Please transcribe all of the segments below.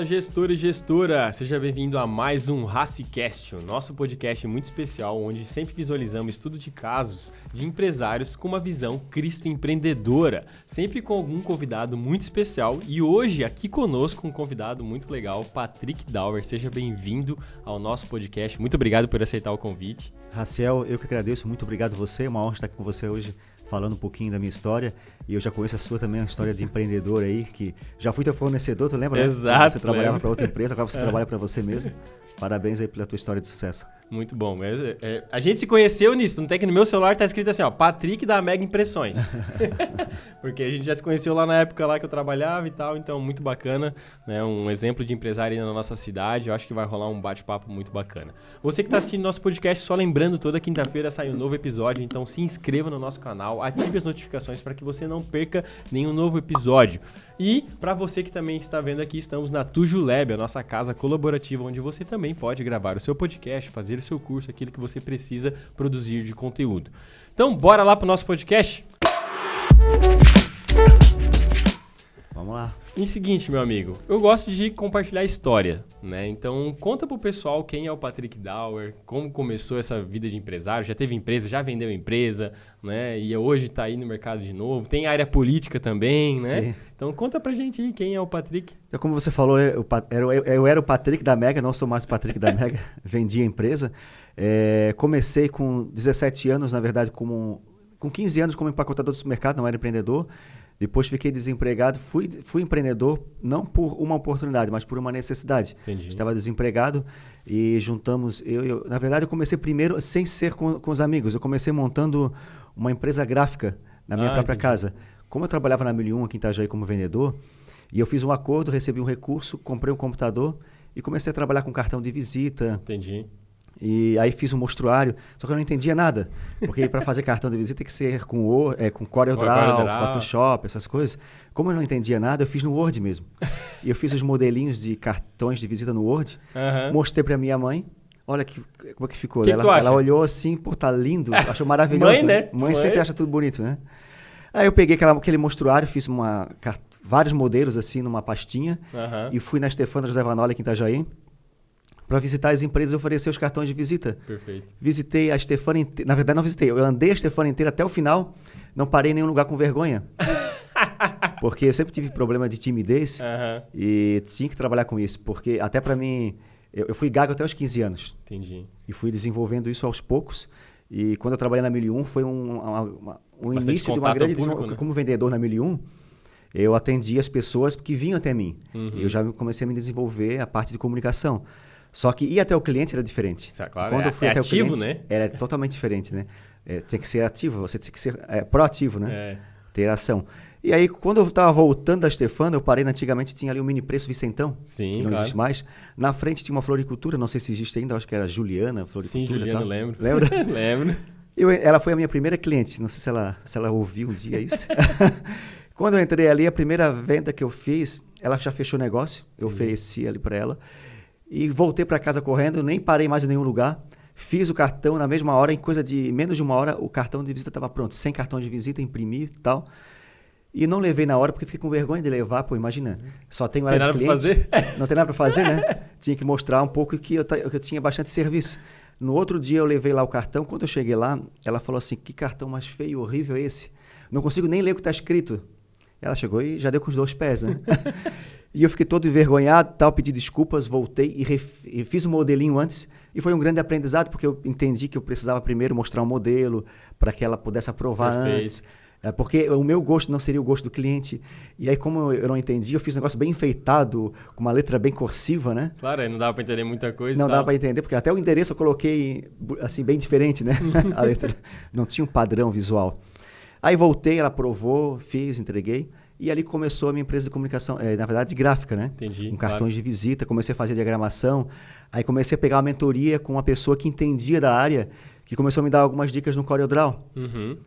gestor e gestora! Seja bem-vindo a mais um Racicast, o nosso podcast muito especial, onde sempre visualizamos estudo de casos de empresários com uma visão Cristo empreendedora, sempre com algum convidado muito especial. E hoje, aqui conosco, um convidado muito legal, Patrick Dauer. Seja bem-vindo ao nosso podcast. Muito obrigado por aceitar o convite. Raciel, eu que agradeço. Muito obrigado a você. É uma honra estar aqui com você hoje, falando um pouquinho da minha história. E eu já conheço a sua também, a história de empreendedor aí, que já fui teu fornecedor, tu lembra? Exato. Né? Você trabalhava para outra empresa, agora você trabalha para você mesmo. Parabéns aí pela tua história de sucesso. Muito bom. A gente se conheceu nisso, não tem que no meu celular tá escrito assim, ó, Patrick da Mega Impressões. Porque a gente já se conheceu lá na época lá que eu trabalhava e tal, então muito bacana, né? Um exemplo de empresário aí na nossa cidade, eu acho que vai rolar um bate-papo muito bacana. Você que está assistindo nosso podcast, só lembrando, toda quinta-feira sai um novo episódio, então se inscreva no nosso canal, ative as notificações para que você não perca nenhum novo episódio. E para você que também está vendo aqui, estamos na Tuju Lab, a nossa casa colaborativa, onde você também pode gravar o seu podcast, fazer o seu curso, aquilo que você precisa produzir de conteúdo. Então, bora lá para o nosso podcast? Vamos lá. E seguinte, meu amigo, eu gosto de compartilhar história, né? Então, conta pro pessoal quem é o Patrick Dauer, como começou essa vida de empresário, já teve empresa, já vendeu empresa, né? E hoje tá aí no mercado de novo, tem área política também, né? Sim. Então, conta pra gente aí quem é o Patrick. Como você falou, eu era o Patrick da Mega, não sou mais o Patrick da Mega, vendi a empresa. Comecei com 17 anos, na verdade, com 15 anos como empacotador do supermercado, não era empreendedor. Depois fiquei desempregado, fui empreendedor não por uma oportunidade, mas por uma necessidade. Entendi. Estava desempregado e juntamos... Na verdade, eu comecei primeiro sem ser com os amigos. Eu comecei montando uma empresa gráfica na minha própria casa. Como eu trabalhava na 1001 aqui em Itajaí como vendedor, e eu fiz um acordo, recebi um recurso, comprei um computador e comecei a trabalhar com cartão de visita. Entendi. E aí fiz um mostruário, só que eu não entendia nada, porque para fazer cartão de visita tem que ser com CorelDRAW, Photoshop, essas coisas. Como eu não entendia nada, eu fiz no Word mesmo. E eu fiz os modelinhos de cartões de visita no Word, mostrei para minha mãe, olha como é que ficou. Ela olhou assim, pô, tá lindo, achou maravilhoso. Mãe, né? Mãe sempre acha tudo bonito, né? Aí eu peguei aquele mostruário, fiz vários modelos assim numa pastinha e fui na Stefana José Vanoli aqui em Itajaí, para visitar as empresas e oferecer os cartões de visita. Perfeito. Visitei a Stefana inteira. Na verdade, não visitei. Eu andei a Stefana inteira até o final. Não parei em nenhum lugar com vergonha. Porque eu sempre tive problema de timidez. E tinha que trabalhar com isso. Porque até para mim... Eu fui gago até os 15 anos. Entendi. E fui desenvolvendo isso aos poucos. E quando eu trabalhei na 1001, foi um início de uma grande... Público, né? Como vendedor na 1001, eu atendia as pessoas que vinham até mim. E eu já comecei a me desenvolver a parte de comunicação. Só que ir até o cliente era diferente. Claro, quando eu fui até ativo, o cliente, né? era totalmente diferente, né? Tem que ser ativo, você tem que ser proativo, né? Ter ação. E aí, quando eu estava voltando da Stefana, eu parei, antigamente tinha ali o Mini Preço Vicentão, sim, que não existe mais. Na frente tinha uma floricultura, não sei se existe ainda, acho que era Juliana Floricultura. Sim, Juliana, lembro. Lembra? Lembro. Ela foi a minha primeira cliente, não sei se ela ouviu um dia isso. Quando eu entrei ali, a primeira venda que eu fiz, ela já fechou o negócio, eu ofereci ali para ela. E voltei para casa correndo, nem parei mais em nenhum lugar. Fiz o cartão na mesma hora, em coisa de menos de uma hora, o cartão de visita estava pronto. 100 cartões de visita, imprimi e tal. E não levei na hora, porque fiquei com vergonha de levar, pô, imagina. Só tenho área de cliente. Tem nada para fazer? Não tem nada para fazer, né? Tinha que mostrar um pouco que eu tinha bastante serviço. No outro dia eu levei lá o cartão, quando eu cheguei lá, ela falou assim, que cartão mais feio e horrível é esse? Não consigo nem ler o que está escrito. Ela chegou e já deu com os 2 pés, né? E eu fiquei todo envergonhado, tal, pedi desculpas, voltei e fiz um modelinho antes. E foi um grande aprendizado, porque eu entendi que eu precisava primeiro mostrar um modelo para que ela pudesse aprovar antes. Porque o meu gosto não seria o gosto do cliente. E aí, como eu não entendi, eu fiz um negócio bem enfeitado, com uma letra bem cursiva, né? Claro, aí não dava para entender muita coisa. Não dava para entender, porque até o endereço eu coloquei assim, bem diferente, né? A letra não tinha um padrão visual. Aí voltei, ela aprovou, fiz, entreguei. E ali começou a minha empresa de comunicação, na verdade, de gráfica, né? Entendi. Com cartões de visita, comecei a fazer diagramação. Aí comecei a pegar uma mentoria com uma pessoa que entendia da área, que começou a me dar algumas dicas no CorelDRAW.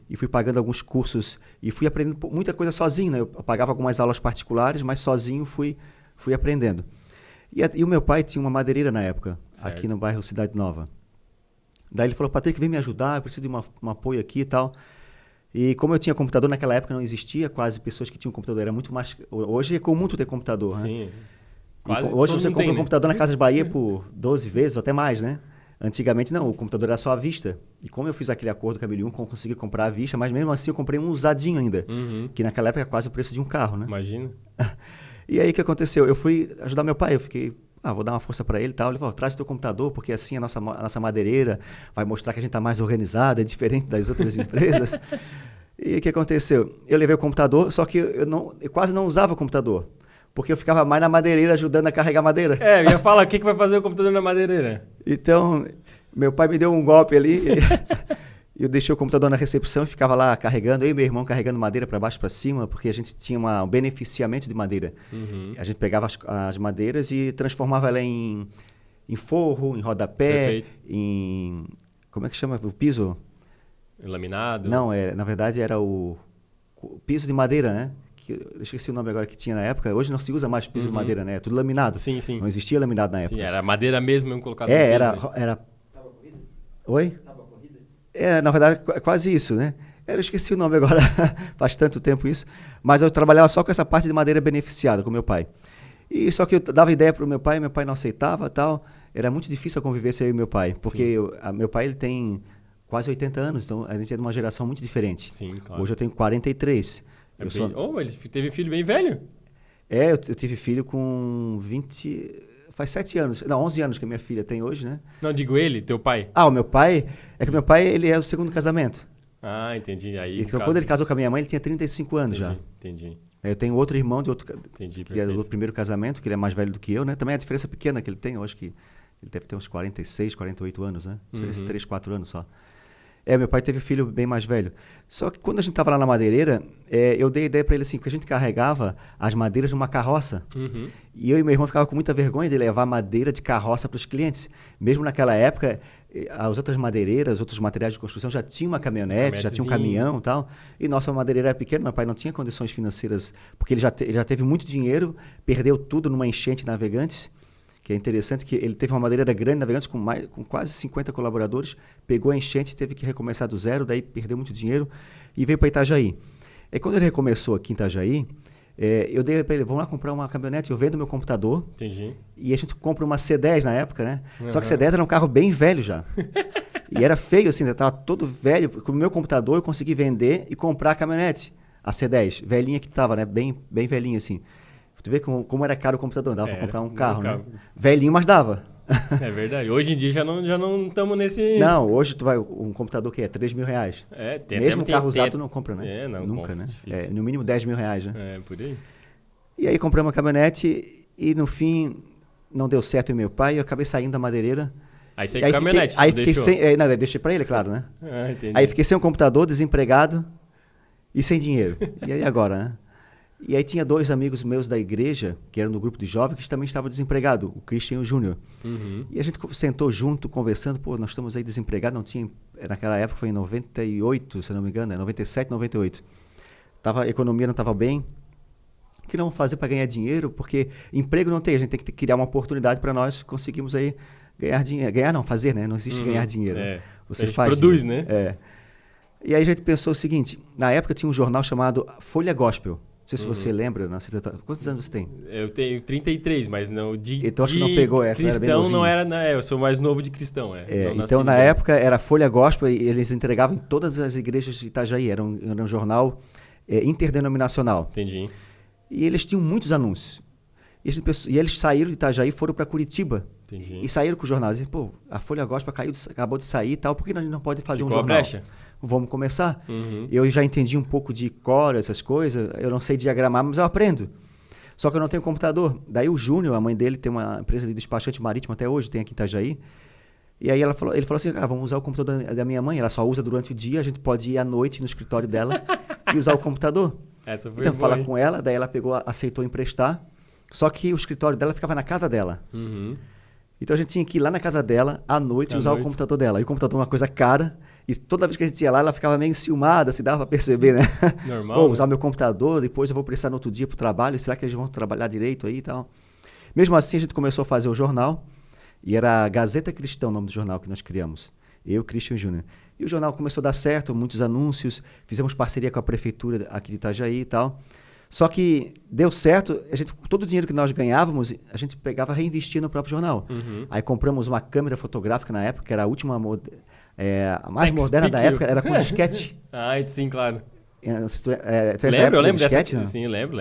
E fui pagando alguns cursos e fui aprendendo muita coisa sozinho, né? Eu pagava algumas aulas particulares, mas sozinho fui aprendendo. E o meu pai tinha uma madeireira na época, aqui no bairro Cidade Nova. Daí ele falou, Patrick, vem me ajudar, eu preciso de um apoio aqui e tal. E como eu tinha computador, naquela época não existia quase pessoas que tinham computador, era muito mais... Hoje é comum tu ter computador, né? Sim. Quase Hoje todo você mundo compra tem, um né? computador na Casas Bahia por 12 vezes ou até mais, né? Antigamente não, o computador era só à vista. E como eu fiz aquele acordo com a Milium, consegui comprar à vista, mas mesmo assim eu comprei um usadinho ainda, Uhum. que naquela época era quase o preço de um carro, né? Imagina. E aí o que aconteceu? Eu fui ajudar meu pai, eu fiquei, vou dar uma força para ele e tal. Ele falou, traz o teu computador, porque assim a nossa madeireira vai mostrar que a gente tá mais organizado, é diferente das outras empresas. E o que aconteceu? Eu levei o computador, só que eu quase não usava o computador, porque eu ficava mais na madeireira ajudando a carregar madeira. É, eu ia falar, o que vai fazer o computador na madeireira? Então, meu pai me deu um golpe ali, e eu deixei o computador na recepção e ficava lá carregando, eu e meu irmão carregando madeira para baixo e para cima, porque a gente tinha um beneficiamento de madeira. Uhum. A gente pegava as madeiras e transformava ela em forro, em rodapé, Perfeito. em... Como é que chama? O piso? Laminado? Não, na verdade era o piso de madeira, né? Eu esqueci o nome agora que tinha na época. Hoje não se usa mais piso de madeira, né? É tudo laminado. Sim, sim. Não existia laminado na época. Sim, era madeira mesmo colocada no piso, Era... né? Tábua corrida? Oi? Tábua corrida? Na verdade, quase isso, né? Eu esqueci o nome agora, faz tanto tempo isso. Mas eu trabalhava só com essa parte de madeira beneficiada com meu pai. E só que eu dava ideia para o meu pai não aceitava tal. Era muito difícil a convivência eu e meu pai, porque meu pai ele tem quase 80 anos, então a gente é de uma geração muito diferente. Sim, claro. Hoje eu tenho 43. Ele teve filho bem velho? Eu tive filho com 20... Faz 7 anos, não, 11 anos que a minha filha tem hoje, né? Não, digo ele, teu pai. O meu pai... É que meu pai, ele é o segundo casamento. Ah, entendi. Aí, Então, quando ele casou com a minha mãe, ele tinha 35 anos já. Entendi. Eu tenho outro irmão de outro, Entendi, que é do primeiro casamento, que ele é mais velho do que eu, né? Também a diferença pequena que ele tem, eu acho que ele deve ter uns 46, 48 anos, né? Diferença de 3, 4 anos só. Meu pai teve filho bem mais velho. Só que quando a gente estava lá na madeireira, eu dei ideia para ele assim, que a gente carregava as madeiras numa carroça. Uhum. E eu e meu irmão ficava com muita vergonha de levar madeira de carroça para os clientes. Mesmo naquela época, as outras madeireiras, outros materiais de construção já tinham uma caminhonete, já tinha um caminhão e tal. E nossa madeireira era pequena, meu pai não tinha condições financeiras, porque ele já teve muito dinheiro, perdeu tudo numa enchente Navegantes, que é interessante que ele teve uma madeireira grande, Navegantes, com quase 50 colaboradores, pegou a enchente, teve que recomeçar do zero, daí perdeu muito dinheiro e veio para Itajaí. E quando ele recomeçou aqui em Itajaí, eu dei para ele, vamos lá comprar uma caminhonete, eu vendo meu computador. Entendi. E a gente compra uma C10 na época, né? Só que C10 era um carro bem velho já. E era feio, assim, estava todo velho. Com o meu computador eu consegui vender e comprar a caminhonete, a C10, velhinha que estava, né? Bem velhinha, assim. Tu vê como era caro o computador, dava para comprar um carro, né? Velhinho, mas dava. É verdade. Hoje em dia já não estamos nesse... Não, hoje tu vai, um computador que é 3 mil reais. Mesmo carro usado tu não compra, né? Não Nunca, compra, né? Difícil. No mínimo 10 mil reais, né? Por aí. E aí comprei uma caminhonete e no fim não deu certo em meu pai e eu acabei saindo da madeireira. Aí você com a caminhonete, aí fiquei deixou? sem... não, deixei pra ele, claro, né? Entendi. Aí fiquei sem um computador, desempregado e sem dinheiro. E aí agora, né? E aí tinha 2 amigos meus da igreja, que eram do grupo de jovens, que também estavam desempregados, o Christian e o Júnior. Uhum. E a gente sentou junto, conversando, nós estamos aí desempregados, não tinha... Naquela época foi em 98, se não me engano, 97, 98. A economia não estava bem. O que não vamos fazer para ganhar dinheiro? Porque emprego não tem, a gente tem que criar uma oportunidade para nós conseguirmos aí ganhar dinheiro. Ganhar não, fazer, né? Não existe ganhar dinheiro. Você faz produz, né? E aí a gente pensou o seguinte, na época tinha um jornal chamado Folha Gospel. Não sei se você lembra. Quantos anos você tem? Eu tenho 33, mas não de então acho que não pegou essa. Cristão não era... eu sou mais novo de cristão. Então na época era Folha Gospel e eles entregavam em todas as igrejas de Itajaí. Era um jornal interdenominacional. Entendi. E eles tinham muitos anúncios. E eles saíram de Itajaí e foram para Curitiba. Entendi. E saíram com o jornal. Disseram, a Folha Gospel acabou de sair e tal, por que a gente não pode fazer Ficou um jornal? A brecha. Vamos começar. Uhum. Eu já entendi um pouco de core, essas coisas. Eu não sei diagramar, mas eu aprendo. Só que eu não tenho computador. Daí o Júnior, a mãe dele, tem uma empresa de despachante marítimo até hoje, tem aqui em Itajaí. E aí ele falou assim, vamos usar o computador da minha mãe. Ela só usa durante o dia, a gente pode ir à noite no escritório dela e usar o computador. Essa foi então, boa, falar com ela, daí ela aceitou emprestar. Só que o escritório dela ficava na casa dela. Uhum. Então a gente tinha que ir lá na casa dela, à noite, usar o computador dela. E o computador é uma coisa cara. E toda vez que a gente ia lá, ela ficava meio enciumada, se dava para perceber, né? Normal. Usar meu computador, depois eu vou precisar no outro dia para o trabalho. Será que eles vão trabalhar direito aí e tal? Mesmo assim, a gente começou a fazer o jornal. E era Gazeta Cristã o nome do jornal que nós criamos. Eu, Christian e Júnior. E o jornal começou a dar certo, muitos anúncios. Fizemos parceria com a prefeitura aqui de Itajaí e tal. Só que deu certo, todo o dinheiro que nós ganhávamos, a gente pegava e reinvestia no próprio jornal. Aí compramos uma câmera fotográfica na época, que era a última, a mais moderna da época, era com disquete. Sim, claro. Eu lembro dessa. Sim, lembro.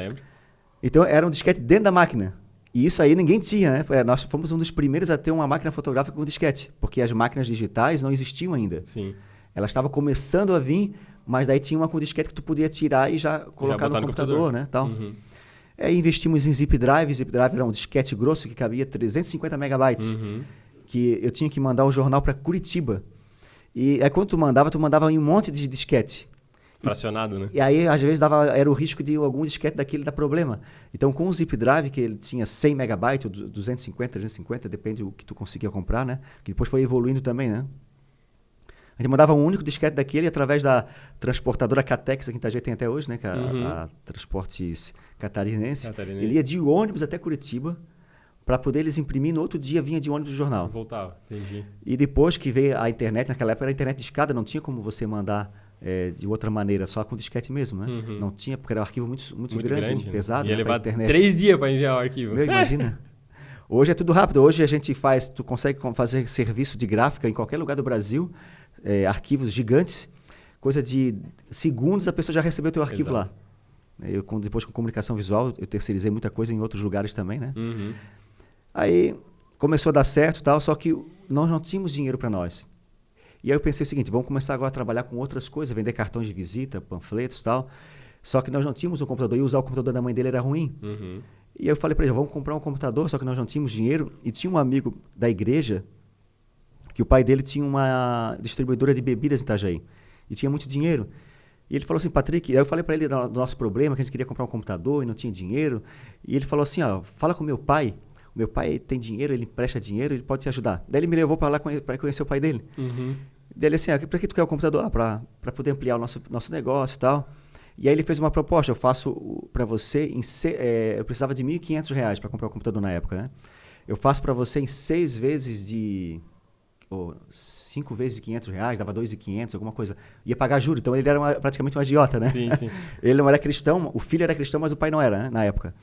Então era um disquete dentro da máquina. E isso aí ninguém tinha, né? Nós fomos um dos primeiros a ter uma máquina fotográfica com disquete, porque as máquinas digitais não existiam ainda. Sim. Elas estavam começando a vir, mas daí tinha uma com disquete que tu podia tirar e já colocar no computador, né? Tal. Investimos em Zip Drive. Zip Drive era um disquete grosso que cabia 350 megabytes. Que eu tinha que mandar o jornal para Curitiba. E aí quando tu mandava em um monte de disquete. Fracionado, né? E aí, às vezes, era o risco de algum disquete daquele dar problema. Então, com o Zip Drive, que ele tinha 100 megabytes, ou 250, 350, depende do que tu conseguia comprar, né? Que depois foi evoluindo também, né? A gente mandava um único disquete daquele através da transportadora Catex, aqui em Itajaí tem até hoje, né? Que é a Transportes Catarinense. Ele ia de ônibus até Curitiba para poder eles imprimir. No outro dia vinha de ônibus do jornal. Voltava, entendi. E depois que veio a internet, naquela época era a internet de escada, não tinha como você mandar de outra maneira, só com disquete mesmo, né? Não tinha, porque era um arquivo muito grande, muito pesado. Ia levar 3 dias para enviar o arquivo. Meu, imagina. Hoje é tudo rápido. Hoje a gente tu consegue fazer serviço de gráfica em qualquer lugar do Brasil, arquivos gigantes, coisa de segundos a pessoa já recebeu o teu arquivo lá. Depois com comunicação visual, eu terceirizei muita coisa em outros lugares também, né? Aí começou a dar certo e tal, só que nós não tínhamos dinheiro para nós. E aí eu pensei o seguinte, vamos começar agora a trabalhar com outras coisas, vender cartões de visita, panfletos e tal. Só que nós não tínhamos um computador, e usar o computador da mãe dele era ruim. E aí eu falei para ele, vamos comprar um computador, só que nós não tínhamos dinheiro. E tinha um amigo da igreja, que o pai dele tinha uma distribuidora de bebidas em Itajaí. E tinha muito dinheiro. E ele falou assim, Patrick, aí eu falei para ele do nosso problema, que a gente queria comprar um computador e não tinha dinheiro. E ele falou assim, fala com meu pai. O meu pai tem dinheiro, ele empresta dinheiro, ele pode te ajudar. Daí ele me levou para lá para conhecer o pai dele. Daí ele assim, para que tu quer o computador? Para poder ampliar o nosso negócio e tal. E aí ele fez uma proposta, eu faço para você, eu precisava de R$1.500 para comprar o computador na época, né? Eu faço para você em 6 vezes 5 vezes de R$500, dava 2.500, alguma coisa. Ia pagar juros, então ele era praticamente um agiota, né? Sim. Ele não era cristão, o filho era cristão, mas o pai não era, né, na época.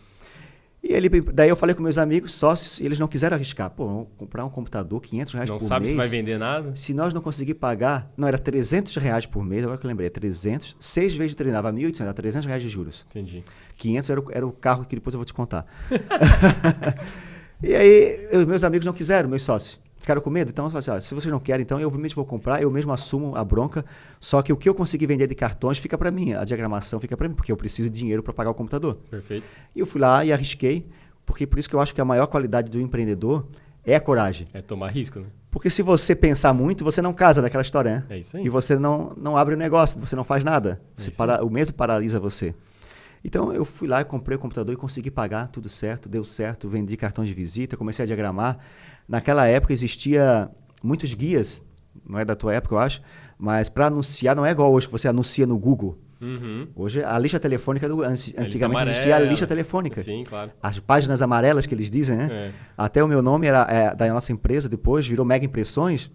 E daí eu falei com meus amigos, sócios, e eles não quiseram arriscar. Pô, vamos comprar um computador, R$500 por mês. Não sabe se vai vender nada? Se nós não conseguir pagar, não, era R$300 por mês, agora que eu lembrei, 300, 6 vezes de treinava, dava 1.800, era R$300 de juros. Entendi. 500 era o carro que depois eu vou te contar. E aí, meus amigos não quiseram, meus sócios. Ficaram com medo? Então, eu falei assim, se vocês não querem, então eu mesmo vou comprar, eu mesmo assumo a bronca, só que o que eu conseguir vender de cartões fica para mim, a diagramação fica para mim, porque eu preciso de dinheiro para pagar o computador. Perfeito. E eu fui lá e arrisquei, porque por isso que eu acho que a maior qualidade do empreendedor é a coragem. É tomar risco, né? Porque se você pensar muito, você não casa daquela história, né? É isso aí. E você não abre o negócio, você não faz nada. O medo paralisa você. Então, eu fui lá e comprei o computador e consegui pagar, tudo certo, deu certo, vendi cartão de visita, comecei a diagramar. Naquela época existia muitos guias, não é da tua época, eu acho, mas para anunciar não é igual hoje que você anuncia no Google. Hoje a lista telefônica, antigamente existia a lista telefônica. Sim, claro. As páginas amarelas que eles dizem, né? Até o meu nome era da nossa empresa, depois virou Mega Impressões,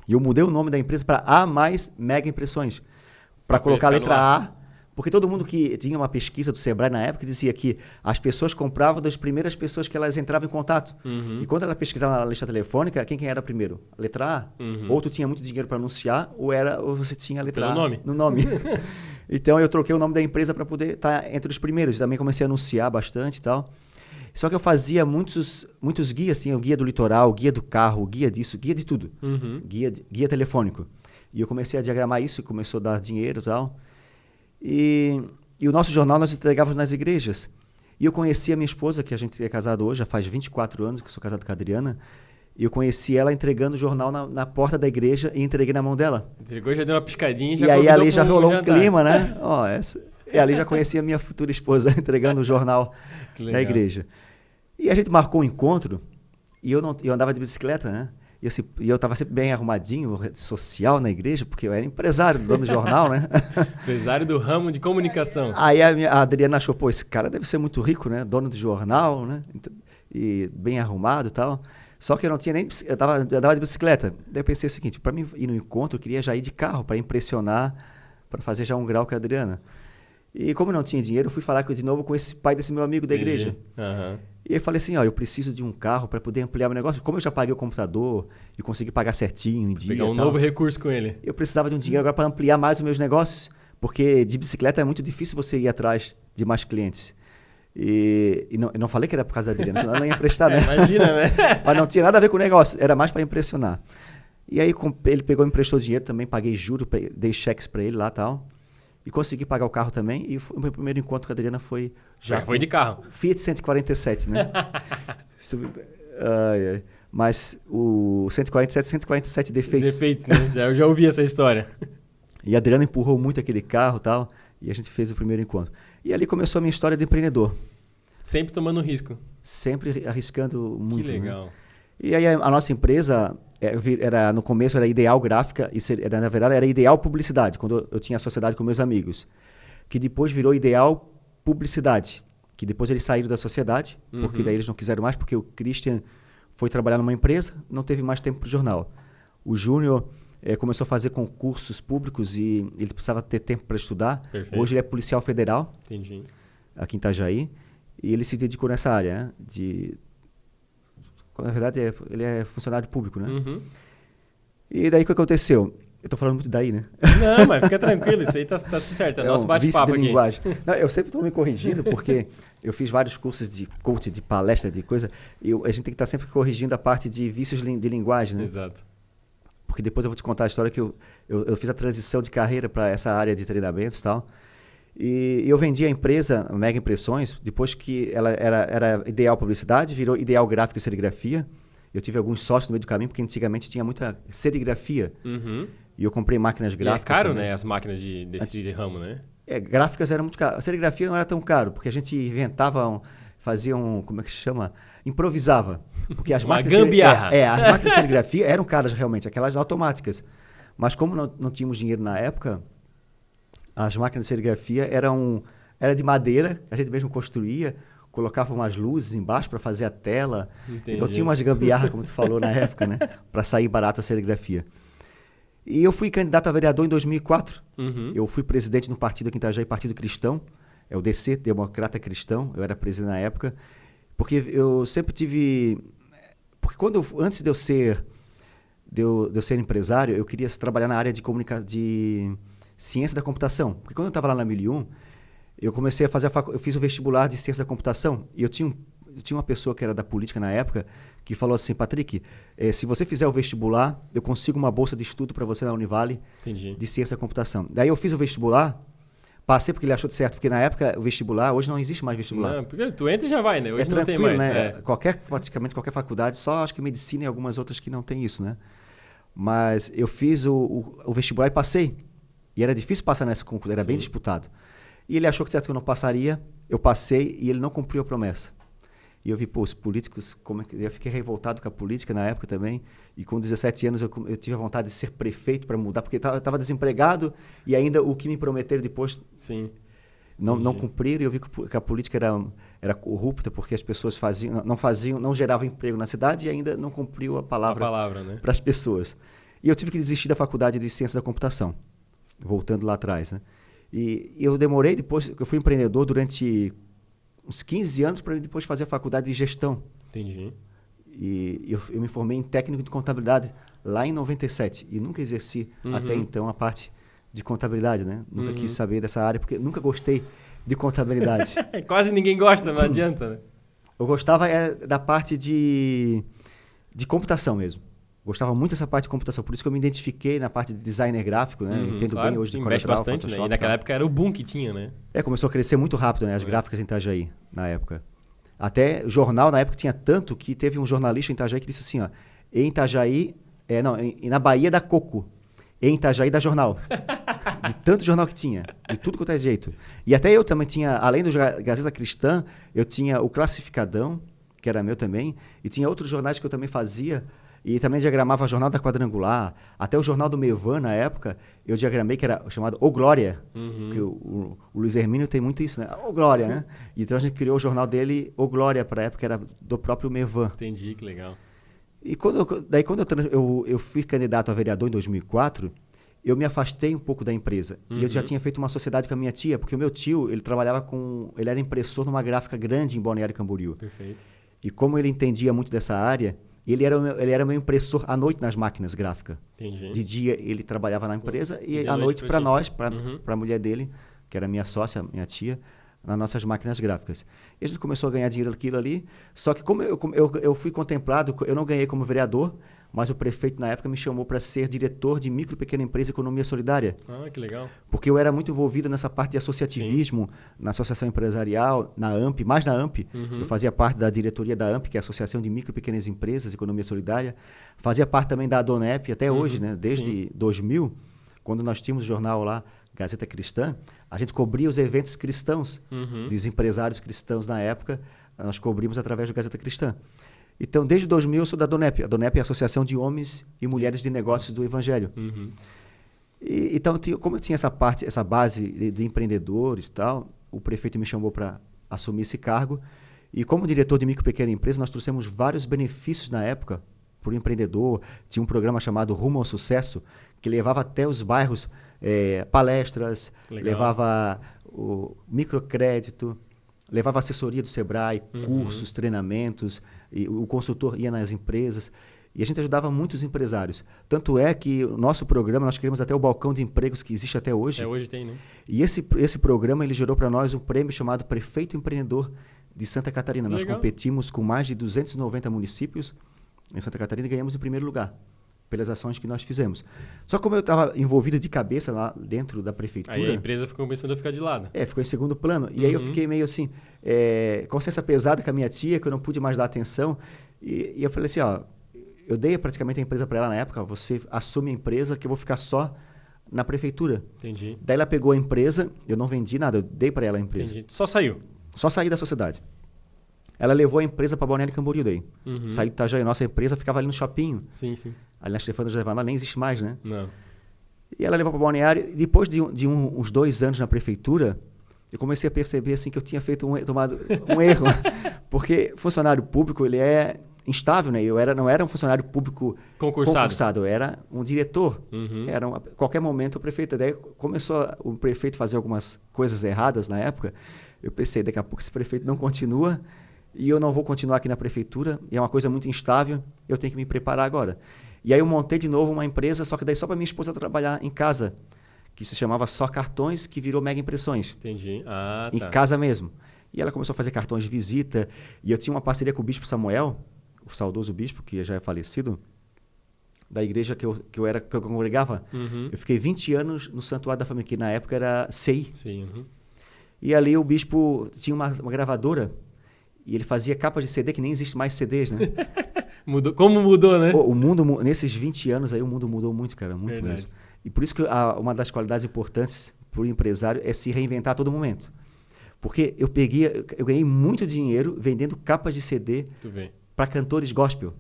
e eu mudei o nome da empresa para A mais Mega Impressões, para colocar a letra A. Porque todo mundo que tinha uma pesquisa do Sebrae na época dizia que as pessoas compravam das primeiras pessoas que elas entravam em contato. E quando ela pesquisava na lista telefônica, quem era primeiro? A letra A? Ou tu tinha muito dinheiro para anunciar, ou você tinha a letra A no nome. Então eu troquei o nome da empresa para poder estar entre os primeiros. Também comecei a anunciar bastante e tal. Só que eu fazia muitos guias. Tinha o guia do litoral, o guia do carro, o guia disso, guia de tudo. Guia telefônico. E eu comecei a diagramar isso e começou a dar dinheiro e tal. E o nosso jornal nós entregávamos nas igrejas. E eu conheci a minha esposa, que a gente é casado hoje, já faz 24 anos que eu sou casado com a Adriana. E eu conheci ela entregando o jornal na porta da igreja e entreguei na mão dela. Entregou, já deu uma piscadinha e já E aí ali já rolou jantar. Um clima, né? E ali já conheci a minha futura esposa entregando o jornal na igreja. E a gente marcou um encontro e eu andava de bicicleta, né? E eu estava sempre bem arrumadinho, social na igreja, porque eu era empresário, dono do jornal, né? Empresário do ramo de comunicação. Aí a Adriana achou, pô, esse cara deve ser muito rico, né? Dono do jornal, né? E bem arrumado e tal. Só que eu não tinha nem... Eu andava de bicicleta. Daí eu pensei o seguinte, para mim ir no encontro, eu queria já ir de carro para impressionar, para fazer já um grau com a Adriana. E como eu não tinha dinheiro, eu fui falar de novo com esse pai desse meu amigo da igreja. Aham. E eu falei assim, ó, eu preciso de um carro para poder ampliar meu negócio. Como eu já paguei o computador e consegui pagar certinho em dia Pegar um e tal, novo recurso com ele. eu precisava de um dinheiro agora para ampliar mais os meus negócios, porque de bicicleta é muito difícil você ir atrás de mais clientes. E não falei que era por causa da Adriana, senão ela não ia emprestar, né? Imagina, né? Mas não tinha nada a ver com o negócio, era mais para impressionar. E aí ele pegou e emprestou dinheiro também, paguei juros, dei cheques para ele lá e tal. E consegui pagar o carro também. E o meu primeiro encontro com a Adriana foi já Foi de carro. Fiat 147, né? Mas o 147 defeitos. Defeitos, né? Eu já ouvi essa história. E a Adriana empurrou muito aquele carro e tal. E a gente fez o primeiro encontro. E ali começou a minha história de empreendedor. Sempre tomando risco. Sempre arriscando muito. Que legal. Né? E aí a nossa empresa, no começo era Ideal Gráfica, na verdade era Ideal Publicidade, quando eu tinha a sociedade com meus amigos. Que depois virou Ideal Publicidade. Que depois eles saíram da sociedade, porque daí eles não quiseram mais, porque o Christian foi trabalhar numa empresa, não teve mais tempo para o jornal. O Júnior começou a fazer concursos públicos e ele precisava ter tempo para estudar. Perfeito. Hoje ele é policial federal, Entendi. aqui em Itajaí, e ele se dedicou nessa área, né? Na verdade, ele é funcionário público, né? Uhum. E daí o que aconteceu? Eu tô falando muito daí, né? Não, mas fica tranquilo, isso aí tá tudo certo. É nosso bate-papo aqui. Linguagem. Não, eu sempre estou me corrigindo, porque eu fiz vários cursos de coach, de palestra, de coisa, e a gente tem que estar sempre corrigindo a parte de vícios de linguagem, né? Exato. Porque depois eu vou te contar a história que eu fiz a transição de carreira para essa área de treinamentos e tal. E eu vendi a empresa, a Mega Impressões, depois que ela era Ideal Publicidade, virou Ideal Gráfica e Serigrafia. Eu tive alguns sócios no meio do caminho, porque antigamente tinha muita serigrafia. Uhum. E eu comprei máquinas gráficas. E é caro, também. né? As máquinas desse ramo, né? Gráficas eram muito caras. A serigrafia não era tão caro, porque a gente inventava, fazia como é que se chama? Improvisava. Porque as máquinas gambiarra. As máquinas de serigrafia eram caras realmente, aquelas automáticas. Mas como não tínhamos dinheiro na época, as máquinas de serigrafia era de madeira, a gente mesmo construía, colocava umas luzes embaixo para fazer a tela. Entendi. Então tinha umas gambiarra, como tu falou na época, né? Para sair barato a serigrafia. E eu fui candidato a vereador em 2004. Uhum. Eu fui presidente no partido aqui em Itajaí, Partido Cristão. É o DC, Democrata Cristão. Eu era presidente na época. Porque eu sempre tive... Porque antes de eu ser empresário, eu queria trabalhar na área de ciência da computação. Porque quando eu estava lá na 1001, eu comecei a fazer eu fiz o vestibular de ciência da computação. E eu tinha uma pessoa que era da política na época que falou assim, Patrick, se você fizer o vestibular, eu consigo uma bolsa de estudo para você na Univale. Entendi. De ciência da computação. Daí eu fiz o vestibular, passei porque ele achou certo, porque na época o vestibular, hoje não existe mais vestibular. Não, porque tu entra e já vai, né? Hoje não tem tranquilo, mais. né? Praticamente qualquer faculdade, só acho que medicina e algumas outras que não tem isso, né? Mas eu fiz o vestibular e passei. E era difícil passar nesse concurso, era bem disputado. E ele achou que certo que eu não passaria, eu passei e ele não cumpriu a promessa. E eu vi, os políticos, eu fiquei revoltado com a política na época também. E com 17 anos eu tive a vontade de ser prefeito para mudar, porque eu estava desempregado e ainda o que me prometeram depois não cumpriram. E eu vi que a política era corrupta, porque as pessoas não geravam emprego na cidade e ainda não cumpriu a palavra né? para as pessoas. E eu tive que desistir da faculdade de ciência da computação, voltando lá atrás, né? E eu demorei depois, eu fui empreendedor durante uns 15 anos para depois fazer a faculdade de gestão. Entendi. E eu me formei em técnico de contabilidade lá em 97 e nunca exerci até então a parte de contabilidade, né? Nunca quis saber dessa área porque nunca gostei de contabilidade. Quase ninguém gosta, não adianta, né? Eu gostava da parte de computação mesmo. Gostava muito dessa parte de computação, por isso que eu me identifiquei na parte de designer gráfico, né? Entendo bem hoje de investe CorelDRAW, bastante, Photoshop, né? E naquela época era o boom que tinha, né? começou a crescer muito rápido, né? As gráficas em Itajaí, na época. Até jornal, na época, tinha tanto que teve um jornalista em Itajaí que disse assim, ó, em Itajaí, na Bahia dá coco, em Itajaí dá jornal. De tanto jornal que tinha, de tudo quanto é jeito. E até eu também tinha, além do Gazeta Cristã, eu tinha o Classificadão, que era meu também, e tinha outros jornais que eu também fazia, e também diagramava o Jornal da Quadrangular, até o Jornal do Mevan, na época, eu diagramei, que era chamado O Glória, porque o Luiz Hermínio tem muito isso, né? O Glória, né? Então a gente criou o jornal dele, O Glória, para a época, era do próprio Mevan. Entendi, que legal. E quando eu fui candidato a vereador em 2004, eu me afastei um pouco da empresa. Uhum. E eu já tinha feito uma sociedade com a minha tia, porque o meu tio, ele trabalhava ele era impressor numa gráfica grande em Balneário Camboriú. Perfeito. E como ele entendia muito dessa área, ele era meu impressor à noite nas máquinas gráficas. Entendi. De dia ele trabalhava na empresa e de à noite para nós, Uhum. para a mulher dele, que era minha sócia, minha tia, nas nossas máquinas gráficas. E a gente começou a ganhar dinheiro aquilo ali, só que como eu fui contemplado, eu não ganhei como vereador, mas o prefeito na época me chamou para ser diretor de micro e pequena empresa e economia solidária. Ah, que legal. Porque eu era muito envolvido nessa parte de associativismo, na associação empresarial, na AMP, mais na AMP. Uhum. Eu fazia parte da diretoria da AMP, que é a Associação de Micro e Pequenas Empresas, Economia Solidária. Fazia parte também da ADONEP, até hoje, né? Desde 2000, quando nós tínhamos o jornal lá, Gazeta Cristã, a gente cobria os eventos cristãos, dos empresários cristãos na época, nós cobrimos através do Gazeta Cristã. Então, desde 2000 eu sou da ADONEP. A ADONEP é a Associação de Homens e Mulheres de Negócios do Evangelho. Uhum. Então, como eu tinha essa base de empreendedores e tal, o prefeito me chamou para assumir esse cargo. E como diretor de micro e pequena empresa, nós trouxemos vários benefícios na época para o empreendedor. Tinha um programa chamado Rumo ao Sucesso, que levava até os bairros palestras, levava o microcrédito, levava assessoria do Sebrae, cursos, treinamentos, e o consultor ia nas empresas. E a gente ajudava muitos empresários. Tanto é que o nosso programa, nós criamos até o balcão de empregos que existe até hoje. Até hoje tem, né? E esse programa, ele gerou para nós um prêmio chamado Prefeito Empreendedor de Santa Catarina. Nós competimos com mais de 290 municípios em Santa Catarina e ganhamos em primeiro lugar, pelas ações que nós fizemos. Só como eu estava envolvido de cabeça lá dentro da prefeitura... Aí a empresa ficou começando a ficar de lado. Ficou em segundo plano. E aí eu fiquei meio assim, consciência pesada com a minha tia, que eu não pude mais dar atenção. E eu falei assim, eu dei praticamente a empresa para ela na época, você assume a empresa que eu vou ficar só na prefeitura. Entendi. Daí ela pegou a empresa, eu não vendi nada, eu dei para ela a empresa. Entendi. Só saiu? Só saí da sociedade. Ela levou a empresa para Balneário Camboriú daí. Saiu de Itajaí. Nossa empresa ficava ali no shopping. Sim, sim. Ali na Stefano Gervais, ela nem existe mais, né? Não. E ela levou para Balneário. Depois de uns 2 anos na prefeitura, eu comecei a perceber assim, que eu tinha tomado um erro. Porque funcionário público, ele é instável, né? Eu não era um funcionário público concursado, eu era um diretor. Qualquer momento o prefeito... Daí começou o prefeito a fazer algumas coisas erradas na época. Eu pensei, daqui a pouco esse prefeito não continua e eu não vou continuar aqui na prefeitura, e é uma coisa muito instável, eu tenho que me preparar agora. E aí eu montei de novo uma empresa, só que daí só para minha esposa trabalhar em casa, que se chamava Só Cartões, que virou Mega Impressões. Entendi. Ah, tá. Em casa mesmo. E ela começou a fazer cartões de visita, e eu tinha uma parceria com o Bispo Samuel, o saudoso bispo, que já é falecido, da igreja que eu congregava. Eu fiquei 20 anos no Santuário da Família, que na época era CEI. Sim. E ali o bispo tinha uma gravadora, e ele fazia capas de CD, que nem existe mais CDs, né? Mudou. Como mudou, né? O mundo, nesses 20 anos aí, o mundo mudou muito, cara, muito Verdade. mesmo. E por isso que uma das qualidades importantes para o empresário é se reinventar a todo momento. Porque eu ganhei muito dinheiro vendendo capas de CD para cantores gospel.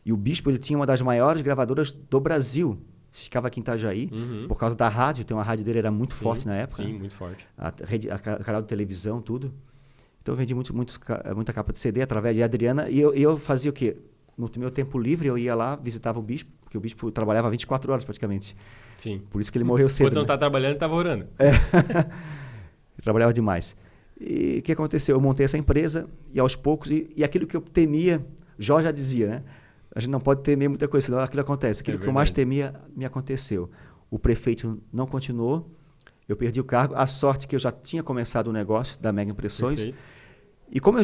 E o bispo, ele tinha uma das maiores gravadoras do Brasil. Ficava aqui em Itajaí, por causa da rádio. Então a rádio dele era muito forte na época. Sim, muito forte. A canal de televisão, tudo. Então eu vendi muita capa de CD através de Adriana. E eu fazia o quê? No meu tempo livre, eu ia lá, visitava o bispo, porque o bispo trabalhava 24 horas praticamente. Sim. Por isso que ele morreu cedo. Enquanto não estava trabalhando, ele estava orando. Ele trabalhava demais. E o que aconteceu? Eu montei essa empresa e aos poucos... E aquilo que eu temia, Jó já dizia, né? A gente não pode temer muita coisa, senão aquilo acontece. Aquilo que eu mais temia me aconteceu. O prefeito não continuou, eu perdi o cargo. A sorte que eu já tinha começado o negócio da Mega Impressões. Perfeito. E como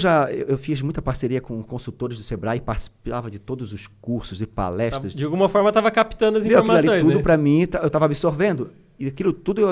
eu fiz muita parceria com consultores do Sebrae, participava de todos os cursos e palestras. De alguma forma estava captando as informações, tudo né? para mim, eu estava absorvendo. E aquilo tudo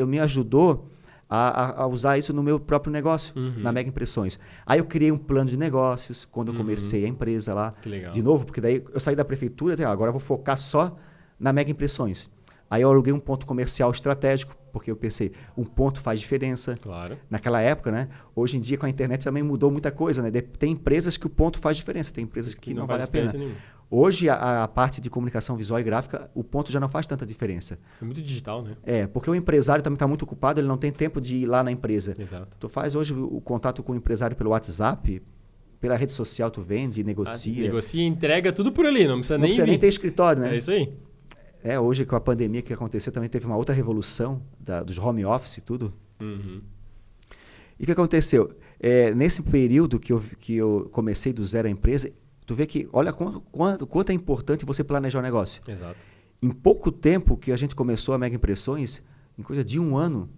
me ajudou a usar isso no meu próprio negócio, na Mega Impressões. Aí eu criei um plano de negócios, quando eu comecei a empresa lá. Que legal. De novo, porque daí eu saí da prefeitura, agora eu vou focar só na Mega Impressões. Aí eu aluguei um ponto comercial estratégico, porque eu pensei, um ponto faz diferença. Claro. Naquela época, né? Hoje em dia, com a internet também mudou muita coisa, né? Tem empresas que o ponto faz diferença, tem empresas que não vale a pena. Nenhuma. Hoje, a parte de comunicação visual e gráfica, o ponto já não faz tanta diferença. É muito digital, né? Porque o empresário também está muito ocupado, ele não tem tempo de ir lá na empresa. Exato. Tu faz hoje o contato com o empresário pelo WhatsApp, pela rede social tu vende, negocia. Negocia, entrega tudo por ali, não precisa nem ter escritório, né? É isso aí. Hoje com a pandemia que aconteceu, também teve uma outra revolução dos home office e tudo. Uhum. E o que aconteceu? Nesse período que eu comecei do zero a empresa, tu vê que, olha quanto é importante você planejar o negócio. Exato. Em pouco tempo que a gente começou a Mega Impressões, em coisa de 1 ano,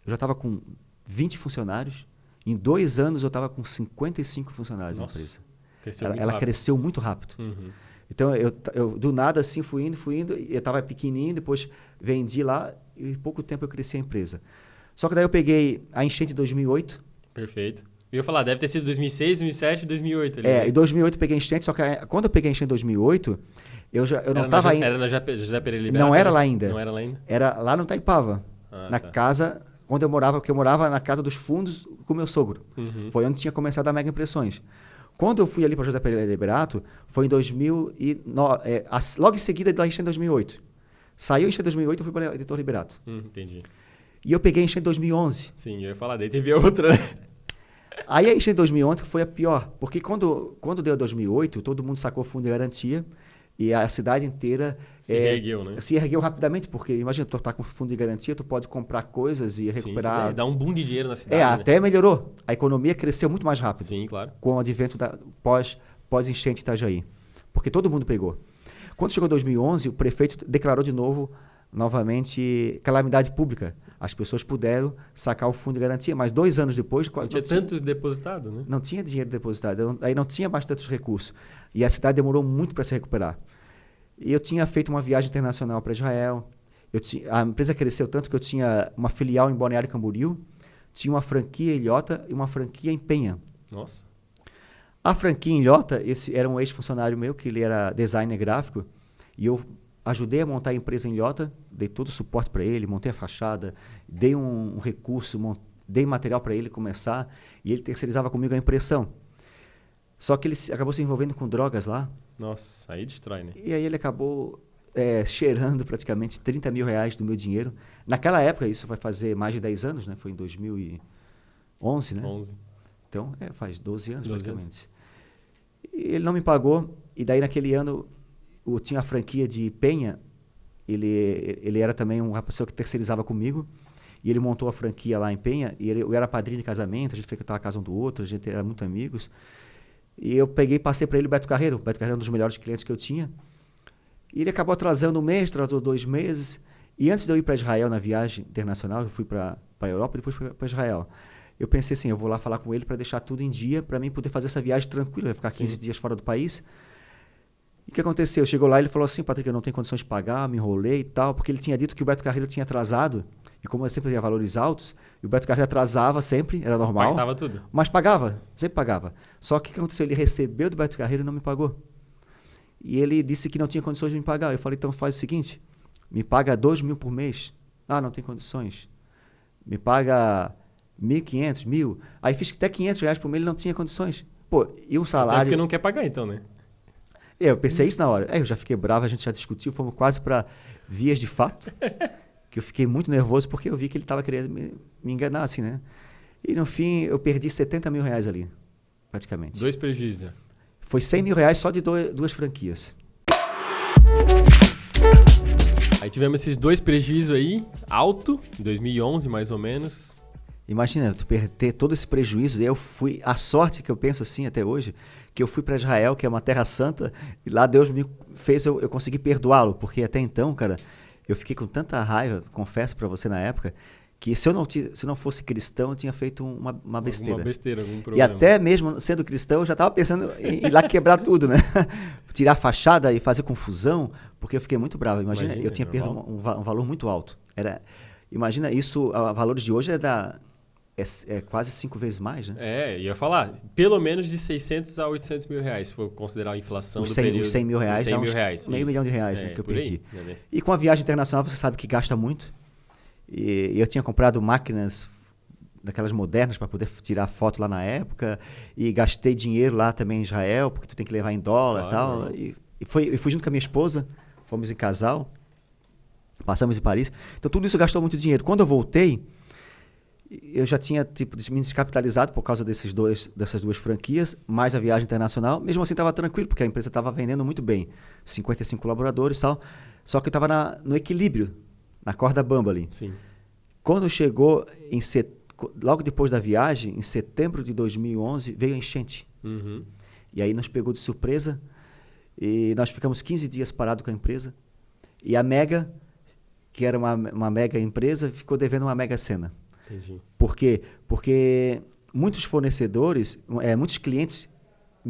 eu já estava com 20 funcionários. Em 2 anos eu estava com 55 funcionários. Nossa, na empresa. cresceu Ela cresceu muito rápido. Uhum. Então, eu do nada assim fui indo, e eu estava pequenininho, depois vendi lá e em pouco tempo eu cresci a empresa. Só que daí eu peguei a enchente de 2008. Perfeito. Eu ia falar, deve ter sido 2006, 2007, 2008. Ali, Em 2008 eu peguei a enchente, só que quando eu peguei a enchente em 2008, eu não estava ainda... Era na José Pereira Liberato? Não era lá ainda. Não era lá ainda? Era lá no Taipava, na tá. casa onde eu morava, porque eu morava na casa dos fundos com meu sogro. Uhum. Foi onde tinha começado a Mega Impressões. Quando eu fui ali para José Pereira Liberato, foi em 2009, logo em seguida da enchente em 2008. Saiu a enchente em 2008, eu fui para o Editor Liberato. Entendi. E eu peguei a enchente em 2011. Sim, eu ia falar, daí teve outra, né? Aí a enchente em 2011 foi a pior, porque quando deu 2008, todo mundo sacou fundo de garantia e a cidade inteira se reergueu, né? Se ergueu rapidamente, porque imagina, tu tá com fundo de garantia, tu pode comprar coisas e recuperar. Sim, dá um boom de dinheiro na cidade. Né? Até melhorou. A economia cresceu muito mais rápido. Sim, claro. Com o advento da pós-enchente Itajaí. Porque todo mundo pegou. Quando chegou 2011, o prefeito declarou novamente, calamidade pública. As pessoas puderam sacar o fundo de garantia, mas 2 anos depois... Não tinha tanto depositado, né? Não tinha dinheiro depositado, aí não tinha mais tantos recursos. E a cidade demorou muito para se recuperar. E eu tinha feito uma viagem internacional para Israel. A empresa cresceu tanto que eu tinha uma filial em Balneário Camboriú, tinha uma franquia em Ilhota e uma franquia em Penha. Nossa. A franquia em Ilhota, esse era um ex-funcionário meu, que ele era designer gráfico, e eu ajudei a montar a empresa em Ilhota, dei todo o suporte para ele, montei a fachada, dei um recurso, dei material para ele começar, e ele terceirizava comigo a impressão. Só que ele acabou se envolvendo com drogas lá. Nossa, aí destrói, né? E aí ele acabou cheirando praticamente 30 mil reais do meu dinheiro. Naquela época, isso vai fazer mais de 10 anos, né? Foi em 2011, né? 11. Então, faz 12 anos 12 praticamente. Anos. E ele não me pagou, e daí naquele ano eu tinha a franquia de Penha, ele era também uma pessoa que terceirizava comigo, e ele montou a franquia lá em Penha, e eu era padrinho de casamento, a gente frequentava a casa um do outro, a gente era muito amigos. E eu passei para ele o Beto Carreiro. O Beto Carreiro é um dos melhores clientes que eu tinha. E ele acabou atrasando 1 mês, atrasou 2 meses. E antes de eu ir para Israel na viagem internacional, eu fui para a Europa e depois fui para Israel. Eu pensei assim, eu vou lá falar com ele para deixar tudo em dia, para mim poder fazer essa viagem tranquila, eu ia ficar 15 dias fora do país. E o que aconteceu? Chegou lá e ele falou assim, Patrick, eu não tenho condições de pagar, me enrolei e tal, porque ele tinha dito que o Beto Carreiro tinha atrasado, e como eu sempre tinha valores altos, e o Beto Carreiro atrasava sempre, era normal. Pactava tudo. Mas pagava, sempre pagava. Só que o que aconteceu? Ele recebeu do Beto Carreiro e não me pagou. E ele disse que não tinha condições de me pagar. Eu falei, então faz o seguinte, me paga 2 mil por mês. Ah, não tem condições. Me paga 1.500, 1.000. Aí fiz até 500 reais por mês, ele não tinha condições. Pô, e o salário... É porque não quer pagar então, né? Eu pensei isso na hora. Eu já fiquei bravo, a gente já discutiu, fomos quase para vias de fato. Que eu fiquei muito nervoso porque eu vi que ele estava querendo me enganar, assim, né? E no fim, eu perdi 70 mil reais ali, praticamente. 2 prejuízos. Foi 100 mil reais só de 2 franquias. Aí tivemos esses 2 prejuízos aí, alto, em 2011 mais ou menos. Imagina, tu ter todo esse prejuízo, daí eu fui... A sorte que eu penso assim até hoje, que eu fui para Israel, que é uma terra santa, e lá Deus me fez eu conseguir perdoá-lo, porque até então, cara... Eu fiquei com tanta raiva, confesso para você na época, que se eu não fosse cristão, eu tinha feito uma besteira. Alguma besteira, algum problema. E até mesmo sendo cristão, eu já estava pensando em ir lá quebrar tudo, né? Tirar a fachada e fazer confusão, porque eu fiquei muito bravo. Imagina eu tinha perdido um valor muito alto. Imagina isso, valores de hoje é quase 5 vezes mais, né? Ia falar, pelo menos de 600 a 800 mil reais, se for considerar a inflação do período. Os 100 mil reais, 100 mil reais, meio milhão de reais que eu perdi. Aí, e com a viagem internacional, você sabe que gasta muito. E eu tinha comprado máquinas daquelas modernas para poder tirar foto lá na época, e gastei dinheiro lá também em Israel, porque tu tem que levar em dólar e tal. E fui junto com a minha esposa, fomos em casal, passamos em Paris. Então tudo isso gastou muito dinheiro. Quando eu voltei, eu já tinha me descapitalizado por causa dessas 2 franquias, mais a viagem internacional. Mesmo assim estava tranquilo, porque a empresa estava vendendo muito bem. 55 colaboradores e tal. Só que eu estava no equilíbrio, na corda bamba ali. Sim. Quando chegou, logo depois da viagem, em setembro de 2011, veio a enchente. Uhum. E aí nos pegou de surpresa e nós ficamos 15 dias parados com a empresa. E a Mega, que era uma mega empresa, ficou devendo uma Mega Sena. Entendi. Por quê? Porque muitos fornecedores, muitos clientes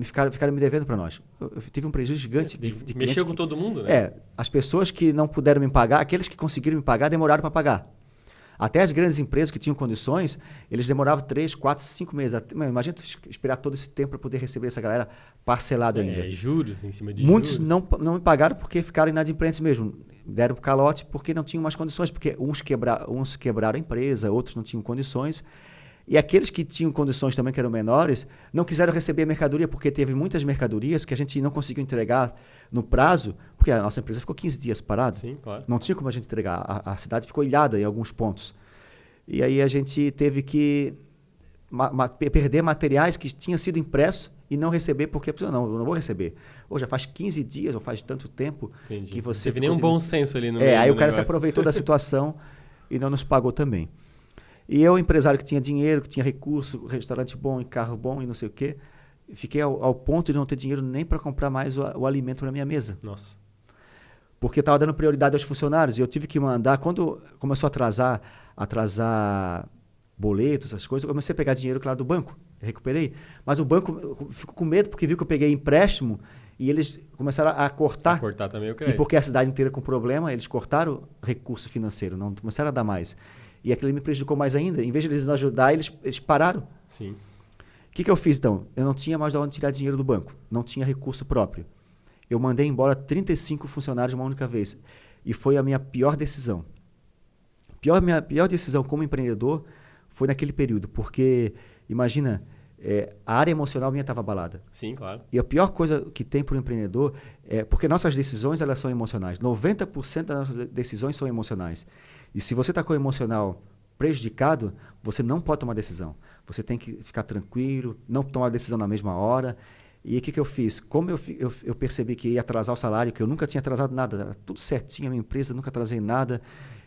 ficaram me devendo para nós. Eu tive um prejuízo gigante de clientes. Mexeu com todo mundo, né? As pessoas que não puderam me pagar, aqueles que conseguiram me pagar, demoraram para pagar. Até as grandes empresas que tinham condições, eles demoravam 3, 4, 5 meses. Imagina tu esperar todo esse tempo para poder receber essa galera parcelado ainda. Juros em cima de Muitos juros. não me pagaram porque ficaram inadimplentes mesmo. Deram calote porque não tinham mais condições. Porque uns quebraram a empresa, outros não tinham condições. E aqueles que tinham condições também, que eram menores, não quiseram receber a mercadoria, porque teve muitas mercadorias que a gente não conseguiu entregar no prazo, porque a nossa empresa ficou 15 dias parada. Sim, claro. Não tinha como a gente entregar. A cidade ficou ilhada em alguns pontos. E aí a gente teve que perder materiais que tinham sido impressos e não receber, porque eu não vou receber. Ou já faz 15 dias, ou faz tanto tempo que você... Não teve nenhum bom senso ali no meio aí do o cara negócio. se aproveitou da situação e não nos pagou também. E eu, empresário que tinha dinheiro, que tinha recurso, restaurante bom e carro bom e não sei o quê, fiquei ao ponto de não ter dinheiro nem para comprar mais o alimento na minha mesa. Nossa. Porque eu estava dando prioridade aos funcionários e eu tive que mandar, quando começou a atrasar boletos, essas coisas, eu comecei a pegar dinheiro, claro, do banco. Recuperei. Mas o banco ficou com medo porque viu que eu peguei empréstimo e eles começaram a cortar. A cortar também o crédito. E porque a cidade inteira com problema, eles cortaram recurso financeiro, não começaram a dar mais. E aquilo me prejudicou mais ainda. Em vez de eles nos ajudar, eles pararam. Sim. O que eu fiz, então? Eu não tinha mais de onde tirar dinheiro do banco. Não tinha recurso próprio. Eu mandei embora 35 funcionários uma única vez. E foi a minha pior decisão. Minha pior decisão como empreendedor foi naquele período. Porque, imagina, a área emocional minha estava abalada. Sim, claro. E a pior coisa que tem para o empreendedor é... Porque nossas decisões, elas são emocionais. 90% das nossas decisões são emocionais. E se você está com o emocional prejudicado, você não pode tomar decisão. Você tem que ficar tranquilo, não tomar decisão na mesma hora. E o que eu fiz? Como eu percebi que ia atrasar o salário, que eu nunca tinha atrasado nada, tudo certinho, a minha empresa, nunca atrasei nada.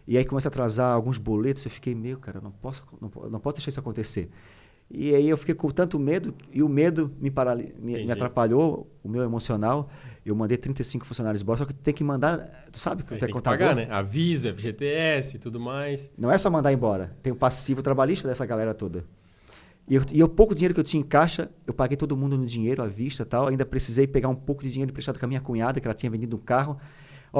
E aí comecei a atrasar alguns boletos, eu fiquei, cara, não posso deixar isso acontecer. E aí eu fiquei com tanto medo, e o medo me atrapalhou, o meu emocional. Eu mandei 35 funcionários embora, só que tem que mandar, tu sabe que tu é contador. Tem que pagar, né? Aviso, FGTS e tudo mais. Não é só mandar embora, tem o passivo trabalhista dessa galera toda. E o pouco dinheiro que eu tinha em caixa, eu paguei todo mundo no dinheiro, à vista e tal. Ainda precisei pegar um pouco de dinheiro emprestado com a minha cunhada, que ela tinha vendido um carro.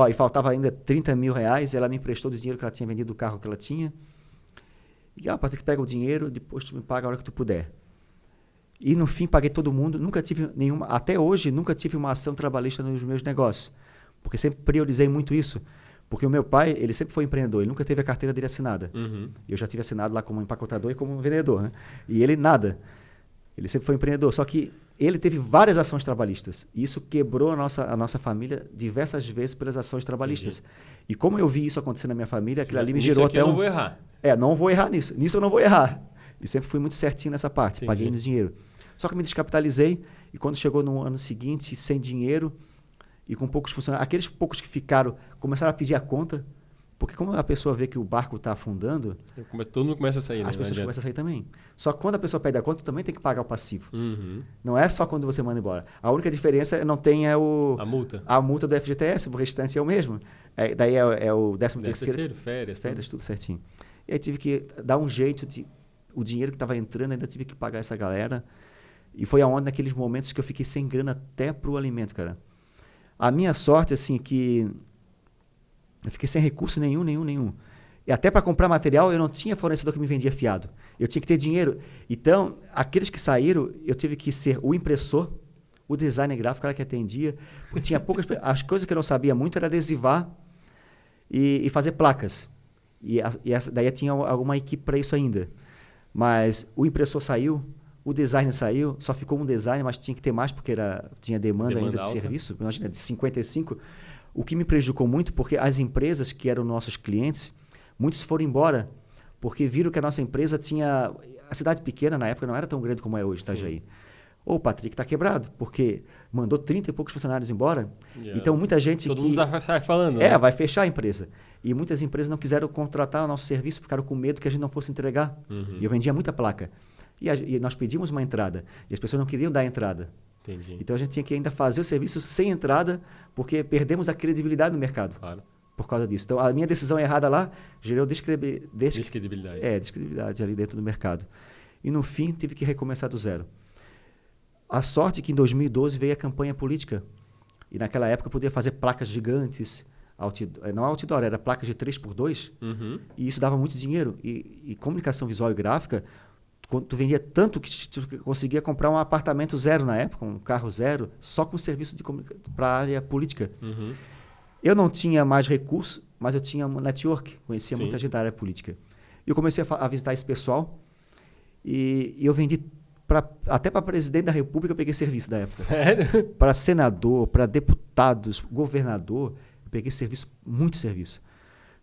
E faltava ainda 30 mil reais, ela me emprestou do dinheiro que ela tinha vendido do carro que ela tinha. E, Patrick, pega o dinheiro, depois tu me paga a hora que tu puder. E no fim paguei todo mundo, nunca tive nenhuma, até hoje nunca tive uma ação trabalhista nos meus negócios, porque sempre priorizei muito isso, porque o meu pai, ele sempre foi empreendedor, ele nunca teve a carteira dele assinada. Uhum. Eu já tive assinado lá como empacotador e como vendedor, né? E ele nada, ele sempre foi empreendedor, só que ele teve várias ações trabalhistas, e isso quebrou a nossa família diversas vezes pelas ações trabalhistas. Entendi. E como eu vi isso acontecer na minha família, aquilo ali me gerou até eu não vou errar. Não vou errar nisso eu não vou errar. E sempre fui muito certinho nessa parte, Entendi. paguei no dinheiro. Só que me descapitalizei e quando chegou no ano seguinte, sem dinheiro e com poucos funcionários, aqueles poucos que ficaram começaram a pedir a conta, porque como a pessoa vê que o barco está afundando... Todo mundo começa a sair, As pessoas começam a sair também. Só que quando a pessoa pede a conta, também tem que pagar o passivo. Uhum. Não é só quando você manda embora. A única diferença não tem a multa. A multa do FGTS, o restante é o mesmo. Daí é o 13º. Férias, tudo certinho. E aí tive que dar um jeito de... O dinheiro que estava entrando, ainda tive que pagar essa galera. E foi aonde, naqueles momentos, que eu fiquei sem grana até pro alimento, cara. A minha sorte, assim, que eu fiquei sem recurso nenhum. E até para comprar material, eu não tinha fornecedor que me vendia fiado. Eu tinha que ter dinheiro. Então, aqueles que saíram, eu tive que ser o impressor, o designer gráfico, o cara que atendia. Porque tinha poucas... As coisas que eu não sabia muito era adesivar e fazer placas. Daí eu tinha alguma equipe para isso ainda. Mas o impressor saiu, o designer saiu, só ficou um designer, mas tinha que ter mais porque tinha demanda ainda de alta. serviço. Imagina, de 55. O que me prejudicou muito, porque as empresas que eram nossos clientes, muitos foram embora, porque viram que a nossa empresa tinha... A cidade pequena, na época, não era tão grande como é hoje, Itajaí. ou o Patrick está quebrado, porque mandou 30 e poucos funcionários embora. Yeah. Então, muita gente Todo mundo vai falando, né? né? Vai fechar a empresa. E muitas empresas não quiseram contratar o nosso serviço, ficaram com medo que a gente não fosse entregar. E eu vendia muita placa. E nós pedimos uma entrada, e as pessoas não queriam dar entrada. Entendi. Então, a gente tinha que ainda fazer o serviço sem entrada, porque perdemos a credibilidade no mercado. Claro. Por causa disso. Então, a minha decisão errada lá gerou Descredibilidade. Descredibilidade ali dentro do mercado. E no fim, tive que recomeçar do zero. A sorte que em 2012 veio a campanha política. E naquela época eu podia fazer placas gigantes, não outdoor, era placas de 3x2, e isso dava muito dinheiro. E comunicação visual e gráfica, quando tu vendia tanto que tu conseguia comprar um apartamento zero na época, um carro zero, só com serviço para a área política. Eu não tinha mais recursos, mas eu tinha um network, conhecia muita gente da área política. E eu comecei a visitar esse pessoal e eu vendi até para presidente da República, eu peguei serviço da época. Sério? Para senador, para deputados, governador, eu peguei muito serviço.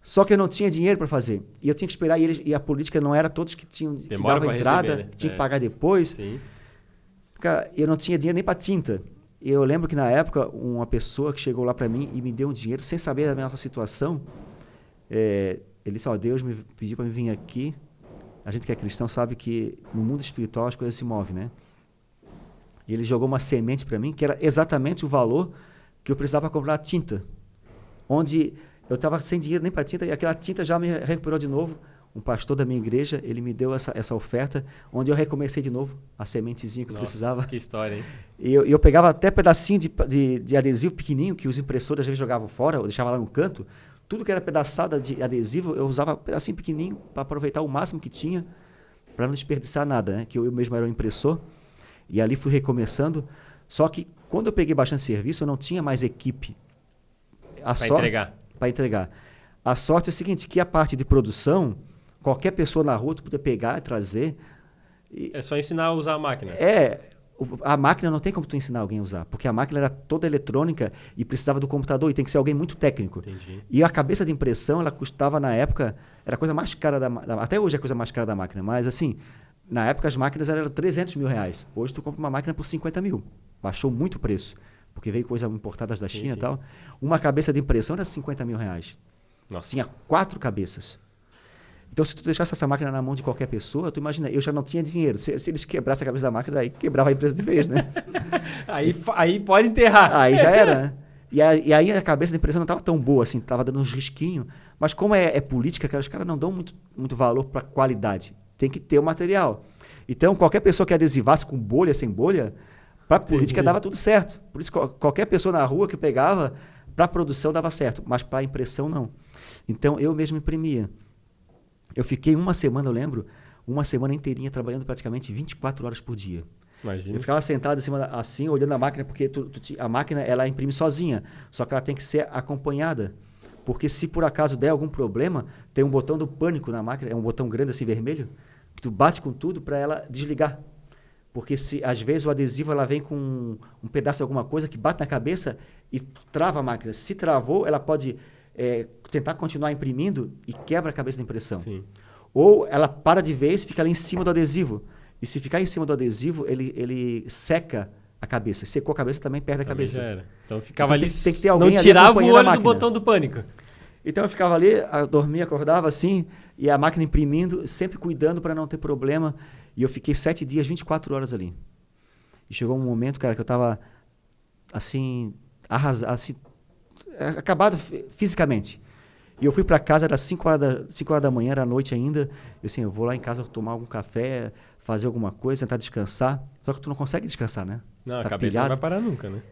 Só que eu não tinha dinheiro para fazer. E eu tinha que esperar, e a política não era todos que davam entrada, receber, né? Tinha que pagar depois. Sim. Cara, eu não tinha dinheiro nem para tinta. Eu lembro que na época, uma pessoa que chegou lá para mim e me deu um dinheiro, sem saber da minha situação, ele disse, Deus me pediu para me vir aqui. A gente que é cristão sabe que no mundo espiritual as coisas se movem, né? E ele jogou uma semente para mim, que era exatamente o valor que eu precisava comprar tinta. Onde eu estava sem dinheiro nem para tinta, e aquela tinta já me recuperou de novo. Um pastor da minha igreja, ele me deu essa oferta, onde eu recomecei de novo a sementezinha que eu precisava. Que história, hein? E eu pegava até pedacinho de adesivo pequenininho, que os impressores às vezes jogavam fora, ou deixava lá no canto. Tudo que era pedaçada de adesivo, eu usava um pedacinho pequenininho para aproveitar o máximo que tinha, para não desperdiçar nada, né? Que eu mesmo era um impressor. E ali fui recomeçando. Só que quando eu peguei bastante serviço, eu não tinha mais equipe. Para entregar. A sorte é o seguinte, que a parte de produção, qualquer pessoa na rua tu podia pegar e trazer. É só ensinar a usar a máquina. A máquina não tem como tu ensinar alguém a usar, porque a máquina era toda eletrônica e precisava do computador, e tem que ser alguém muito técnico. Entendi. E a cabeça de impressão, ela custava na época, era a coisa mais cara até hoje é a coisa mais cara da máquina, mas assim, na época as máquinas eram 300 mil reais. Hoje tu compra uma máquina por 50 mil. Baixou muito o preço, porque veio coisas importadas da China e tal. Uma cabeça de impressão era 50 mil reais. Nossa. Tinha 4 cabeças. Então, se tu deixasse essa máquina na mão de qualquer pessoa, tu imagina, eu já não tinha dinheiro. Se eles quebrassem a cabeça da máquina, daí quebrava a empresa de vez, né? aí pode enterrar. Aí já era, né? E aí a cabeça da empresa não estava tão boa, assim, estava dando uns risquinhos. Mas como é política, cara, os caras não dão muito valor para qualidade. Tem que ter o material. Então, qualquer pessoa que adesivasse com bolha, sem bolha, para política dava tudo certo. Por isso, qualquer pessoa na rua que pegava, para produção dava certo, mas para impressão não. Então, eu mesmo imprimia. Eu fiquei uma semana, eu lembro, uma semana inteirinha trabalhando praticamente 24 horas por dia. Imagina. Eu ficava sentado em cima, assim, olhando a máquina, porque a máquina ela imprime sozinha, só que ela tem que ser acompanhada. Porque se por acaso der algum problema, tem um botão do pânico na máquina, é um botão grande assim, vermelho, que tu bate com tudo para ela desligar. Porque se às vezes o adesivo ela vem com um pedaço de alguma coisa que bate na cabeça e trava a máquina. Se travou, ela pode tentar continuar imprimindo e quebra a cabeça da impressão. Sim. Ou ela para de vez e fica ali em cima do adesivo. E se ficar em cima do adesivo, ele seca a cabeça. Secou a cabeça, também perde a cabeça. Já era. Então ficava ali, tem que ter alguém não tirava ali o olho do botão do pânico. Então eu ficava ali, eu dormia, acordava assim, e a máquina imprimindo, sempre cuidando para não ter problema. E eu fiquei 7 dias, 24 horas ali. E chegou um momento, cara, que eu estava assim, arrasado, assim, acabado fisicamente. E eu fui para casa, era 5 horas da manhã, era noite ainda. Eu assim, eu vou lá em casa tomar algum café, fazer alguma coisa, tentar descansar. Só que tu não consegue descansar, né? Não, a cabeça não vai parar nunca, né?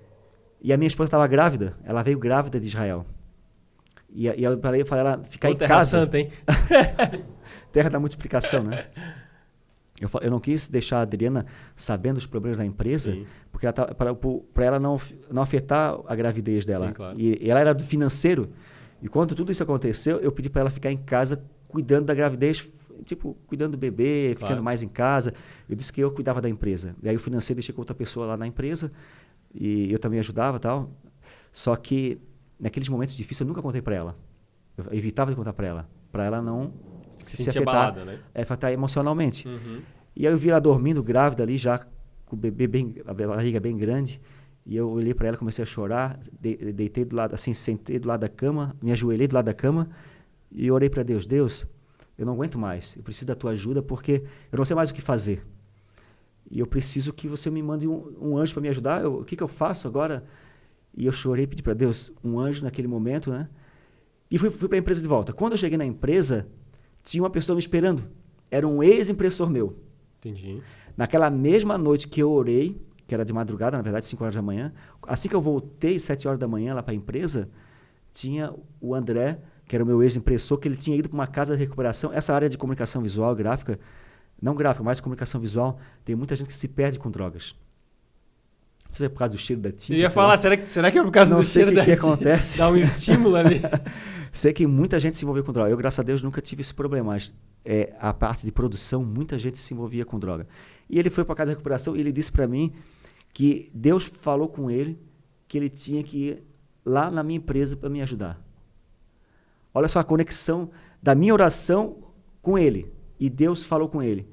E a minha esposa estava grávida, ela veio grávida de Israel. E eu falei ela ficar em Terra casa. Santa, hein? Terra da multiplicação, né? Eu não quis deixar a Adriana sabendo os problemas da empresa, Sim. Porque para ela não afetar a gravidez dela. Sim, claro. E ela era do financeiro. E quando tudo isso aconteceu, eu pedi para ela ficar em casa cuidando da gravidez, tipo, cuidando do bebê, ficando claro. Mais em casa. Eu disse que eu cuidava da empresa. E aí o financeiro deixei com outra pessoa lá na empresa e eu também ajudava e tal. Só que naqueles momentos difíceis eu nunca contei para ela. Eu evitava de contar para ela não se afetar, abalada, né? Afetar emocionalmente. Uhum. E aí eu vi ela dormindo grávida ali já com o bebê a barriga bem grande, e eu olhei para ela, comecei a chorar, deitei do lado, assim, sentei do lado da cama, me ajoelhei do lado da cama e orei para Deus. Deus, eu não aguento mais, eu preciso da tua ajuda porque eu não sei mais o que fazer. E eu preciso que você me mande um anjo para me ajudar. O que eu faço agora? E eu chorei, pedi para Deus um anjo naquele momento, né? E fui para a empresa de volta. Quando eu cheguei na empresa, tinha uma pessoa me esperando. Era um ex-impressor meu. Entendi. Naquela mesma noite que eu orei, que era de madrugada, na verdade, 5 horas da manhã, assim que eu voltei, 7 horas da manhã, lá para a empresa, tinha o André, que era o meu ex-impressor, que ele tinha ido para uma casa de recuperação. Essa área de comunicação visual, gráfica, não gráfica, mas comunicação visual, tem muita gente que se perde com drogas. Não sei se é por causa do cheiro da tinta. Eu ia falar, será que é por causa do cheiro da tinta? Não sei o que acontece. Dá um estímulo ali. Sei que muita gente se envolveu com droga. Eu, graças a Deus, nunca tive esse problema, mas a parte de produção, muita gente se envolvia com droga. E ele foi para a casa de recuperação e ele disse para mim que Deus falou com ele que ele tinha que ir lá na minha empresa para me ajudar. Olha só a conexão da minha oração com ele. E Deus falou com ele.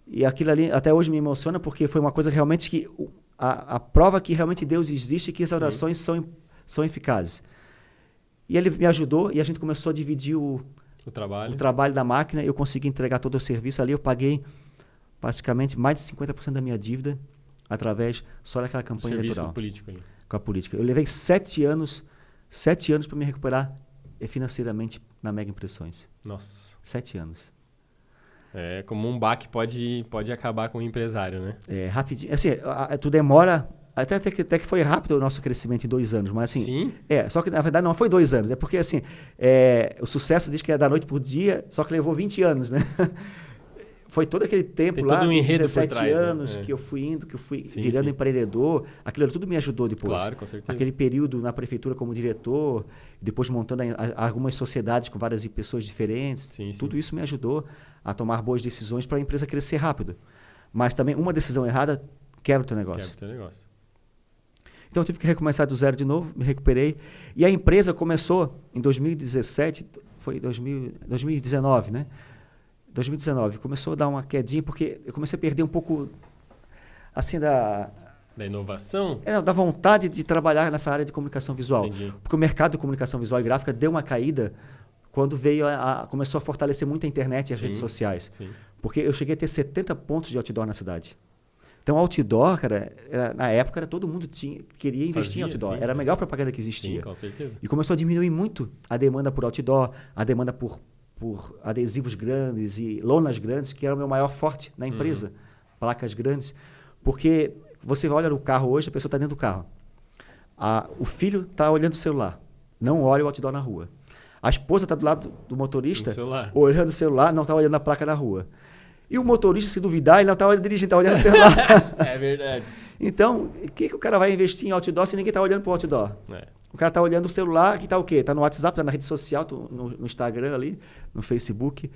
E aquilo ali até hoje me emociona porque foi uma coisa realmente que... A prova que realmente Deus existe e que as orações são eficazes. E ele me ajudou e a gente começou a dividir o trabalho da máquina. Eu consegui entregar todo o serviço ali. Eu paguei praticamente mais de 50% da minha dívida através só daquela campanha eleitoral. Político ali. Com a política. Eu levei 7 anos para me recuperar financeiramente na Mega Impressões. Nossa. 7 anos. É como um baque pode acabar com o empresário, né? É, rapidinho. Assim, tu demora... Até que foi rápido o nosso crescimento em 2 anos, mas assim... Sim? Só que na verdade não foi 2 anos. É porque assim, o sucesso diz que é da noite pro dia, só que levou 20 anos, né? Foi todo aquele tempo tem lá, todo um enredo 17 por trás, anos, né? que eu fui virando empreendedor. Aquilo tudo me ajudou depois. Claro, com certeza. Aquele período na prefeitura como diretor, depois montando algumas sociedades com várias pessoas diferentes. Sim, tudo isso me ajudou a tomar boas decisões para a empresa crescer rápido. Mas também uma decisão errada quebra o teu negócio. Então eu tive que recomeçar do zero de novo, me recuperei. E a empresa começou em 2017, foi 2019, né? 2019, começou a dar uma quedinha, porque eu comecei a perder um pouco, assim, da inovação? Da vontade de trabalhar nessa área de comunicação visual. Entendi. Porque o mercado de comunicação visual e gráfica deu uma caída quando começou a fortalecer muito a internet e as redes sociais. Sim. Porque eu cheguei a ter 70 pontos de outdoor na cidade. Então, outdoor, cara, na época, todo mundo queria investir em outdoor. Era a melhor propaganda que existia. Sim, com certeza. E começou a diminuir muito a demanda por outdoor, a demanda por adesivos grandes e lonas grandes, que era o meu maior forte na empresa. Placas grandes. Porque você olha no carro hoje, a pessoa está dentro do carro. O filho está olhando o celular. Não olha o outdoor na rua. A esposa está do lado do motorista, olhando o celular, não está olhando a placa na rua. E o motorista, se duvidar, ele não está dirigindo, está olhando o celular. É verdade. Então, o que o cara vai investir em outdoor se ninguém está olhando para o outdoor? O cara está olhando o celular, que está o quê? Está no WhatsApp, está na rede social, no Instagram ali, no Facebook.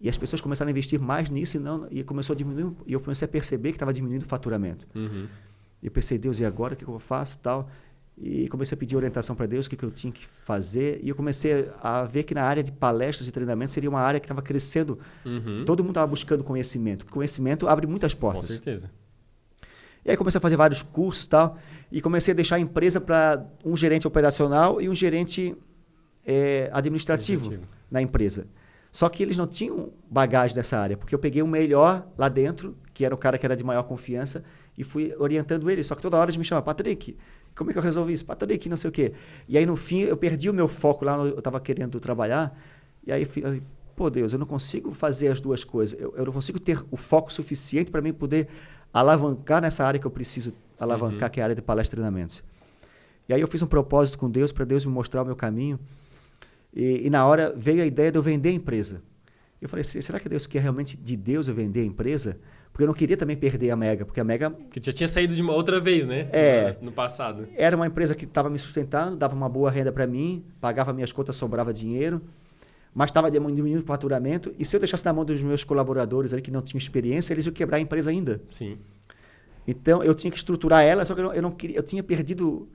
E as pessoas começaram a investir mais nisso e começou a diminuir. E eu comecei a perceber que estava diminuindo o faturamento. E eu pensei, Deus, e agora o que eu faço? Tal. E comecei a pedir orientação para Deus, o que eu tinha que fazer. E eu comecei a ver que na área de palestras e treinamento seria uma área que estava crescendo. Todo mundo estava buscando conhecimento. Conhecimento abre muitas portas. Com certeza. E aí comecei a fazer vários cursos e tal. E comecei a deixar a empresa para um gerente operacional e um gerente administrativo na empresa. Só que eles não tinham bagagem nessa área, porque eu peguei o melhor lá dentro, que era o cara que era de maior confiança, e fui orientando ele. Só que toda hora eles me chamavam, Patrick, como é que eu resolvi isso? Patrick, não sei o quê. E aí, no fim, eu perdi o meu foco lá, eu estava querendo trabalhar, e aí eu pô, Deus, eu não consigo fazer as duas coisas. Eu não consigo ter o foco suficiente para mim poder alavancar nessa área que eu preciso alavancar, que é a área de palestra e treinamentos. E aí eu fiz um propósito com Deus, para Deus me mostrar o meu caminho. E na hora veio a ideia de eu vender a empresa. Eu falei, será que Deus quer realmente de Deus eu vender a empresa? Porque eu não queria também perder a Mega, porque a Mega... Que já tinha saído de uma outra vez, né? No passado. Era uma empresa que estava me sustentando, dava uma boa renda para mim, pagava minhas contas, sobrava dinheiro, mas estava diminuindo o faturamento. E se eu deixasse na mão dos meus colaboradores ali que não tinham experiência, eles iam quebrar a empresa ainda. Sim. Então, eu tinha que estruturar ela, só que eu não queria... Eu tinha perdido...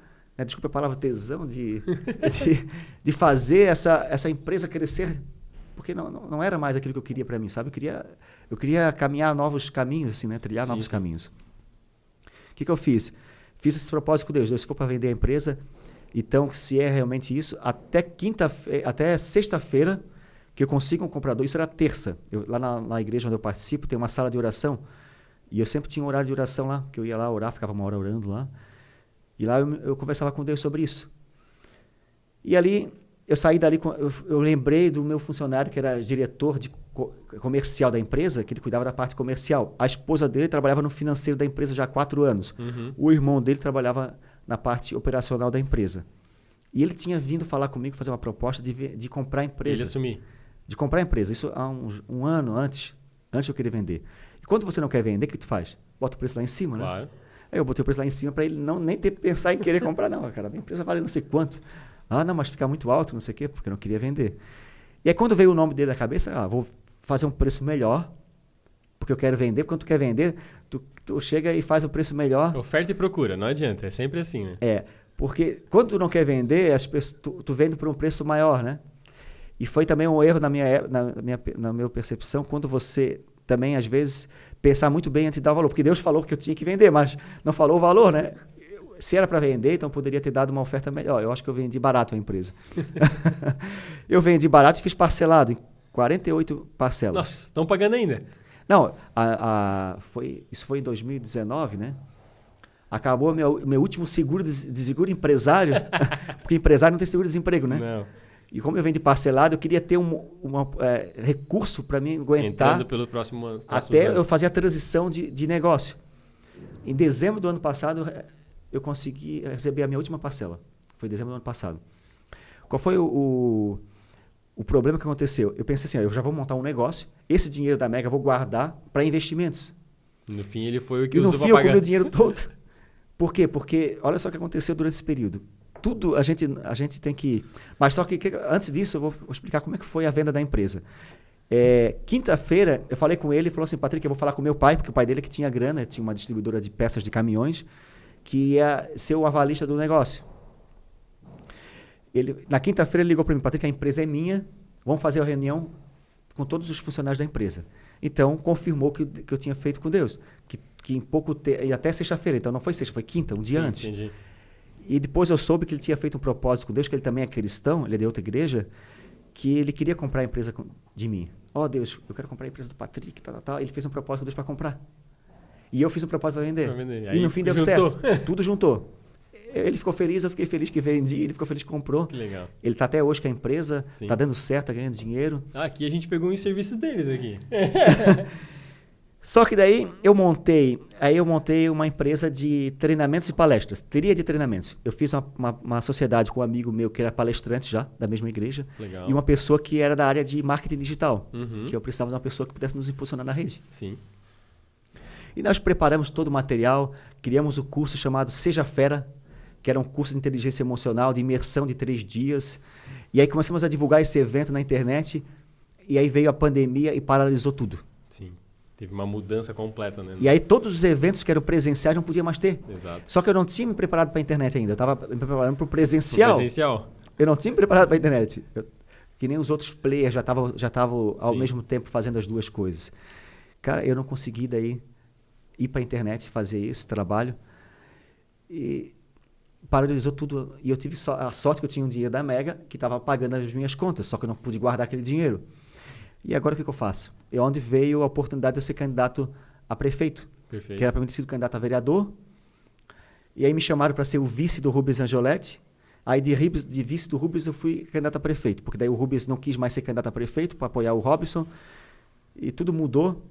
desculpa a palavra tesão, de fazer essa empresa crescer, porque não era mais aquilo que eu queria para mim, sabe? Eu queria caminhar novos caminhos, assim, né? Trilhar novos caminhos. que eu fiz? Fiz esse propósito com Deus. Se for para vender a empresa, então, se é realmente isso, até sexta-feira que eu consiga um comprador, isso era terça. Lá na igreja onde eu participo, tem uma sala de oração. E eu sempre tinha um horário de oração lá, que eu ia lá orar, ficava uma hora orando lá. E lá eu conversava com Deus sobre isso. E ali, eu saí dali, eu lembrei do meu funcionário, que era diretor comercial da empresa, que ele cuidava da parte comercial. A esposa dele trabalhava no financeiro da empresa já há 4 anos. O irmão dele trabalhava na parte operacional da empresa. E ele tinha vindo falar comigo, fazer uma proposta de comprar a empresa. Ele assumir. De comprar a empresa. Isso há um ano antes de eu querer vender. E quando você não quer vender, o que tu faz? Bota o preço lá em cima, né? Claro. Aí eu botei o preço lá em cima para ele nem ter que pensar em querer comprar. Não, cara, a minha empresa vale não sei quanto. Ah, não, mas fica muito alto, não sei o quê, porque eu não queria vender. E aí quando veio o nome dele da cabeça, vou fazer um preço melhor, porque eu quero vender. Quando tu quer vender, tu chega e faz o preço melhor. Oferta e procura, não adianta, é sempre assim, né? Porque quando tu não quer vender, tu vende por um preço maior, né? E foi também um erro na minha percepção, quando você também, às vezes, pensar muito bem antes de dar o valor. Porque Deus falou que eu tinha que vender, mas não falou o valor, né? Se era para vender, então poderia ter dado uma oferta melhor. Eu acho que eu vendi barato a empresa. Eu vendi barato e fiz parcelado, em 48 parcelas. Nossa, estão pagando ainda? Não, isso foi em 2019, né? Acabou meu último seguro empresário, porque empresário não tem seguro-desemprego, né? Não. E como eu vendi parcelado, eu queria ter recurso para mim aguentar. Entrando pelo próximo até eu fazer a transição de negócio. Em dezembro do ano passado, eu consegui receber a minha última parcela. Foi em dezembro do ano passado. Qual foi o problema que aconteceu? Eu pensei assim, eu já vou montar um negócio, esse dinheiro da Mega eu vou guardar para investimentos. No fim, ele foi o que usou para pagar. E no fim, eu comi o dinheiro todo. Por quê? Porque olha só o que aconteceu durante esse período. Tudo a gente tem que... Mas só que antes disso, eu vou explicar como é que foi a venda da empresa. Quinta-feira, eu falei com ele e falou assim, Patrick, eu vou falar com meu pai, porque o pai dele que tinha grana, tinha uma distribuidora de peças de caminhões, que ia ser o avalista do negócio. Na quinta-feira ele ligou para mim, Patrick, a empresa é minha, vamos fazer a reunião com todos os funcionários da empresa. Então, confirmou que eu tinha feito com Deus, que em pouco tempo, e até sexta-feira, então não foi sexta, foi quinta, um dia antes. Entendi. E depois eu soube que ele tinha feito um propósito com Deus, que ele também é cristão, ele é de outra igreja, que ele queria comprar a empresa de mim. Deus, eu quero comprar a empresa do Patrick, tal. Ele fez um propósito com Deus para comprar. E eu fiz um propósito para vender. E no fim deu certo. Tudo juntou. Ele ficou feliz, eu fiquei feliz que vendi, ele ficou feliz que comprou. Que legal. Ele está até hoje com a empresa, está dando certo, está ganhando dinheiro. Aqui a gente pegou um serviço deles aqui. Só que daí eu montei uma empresa de treinamentos e palestras, teria de treinamentos. Eu fiz uma sociedade com um amigo meu que era palestrante já, da mesma igreja, Legal. E uma pessoa que era da área de marketing digital, que eu precisava de uma pessoa que pudesse nos impulsionar na rede. Sim. E nós preparamos todo o material, criamos o curso chamado Seja Fera, que era um curso de inteligência emocional, de imersão de 3 dias. E aí começamos a divulgar esse evento na internet, e aí veio a pandemia e paralisou tudo. Sim. Teve uma mudança completa, né? E aí todos os eventos que eram presenciais não podia mais ter. Exato. Só que eu não tinha me preparado para a internet ainda. Eu estava me preparando para o presencial. Eu não tinha me preparado para a internet. Que nem os outros players já estavam ao mesmo tempo fazendo as duas coisas. Cara, eu não consegui daí ir para a internet fazer esse trabalho. E paralisou tudo. E eu tive a sorte que eu tinha um dinheiro da Mega que estava pagando as minhas contas. Só que eu não pude guardar aquele dinheiro. E agora o que eu faço? É onde veio a oportunidade de eu ser candidato a prefeito. Perfeito. Que era para mim ter sido candidato a vereador. E aí me chamaram para ser o vice do Rubens Angioletti. Aí de vice do Rubens eu fui candidato a prefeito. Porque daí o Rubens não quis mais ser candidato a prefeito para apoiar o Robson. E tudo mudou.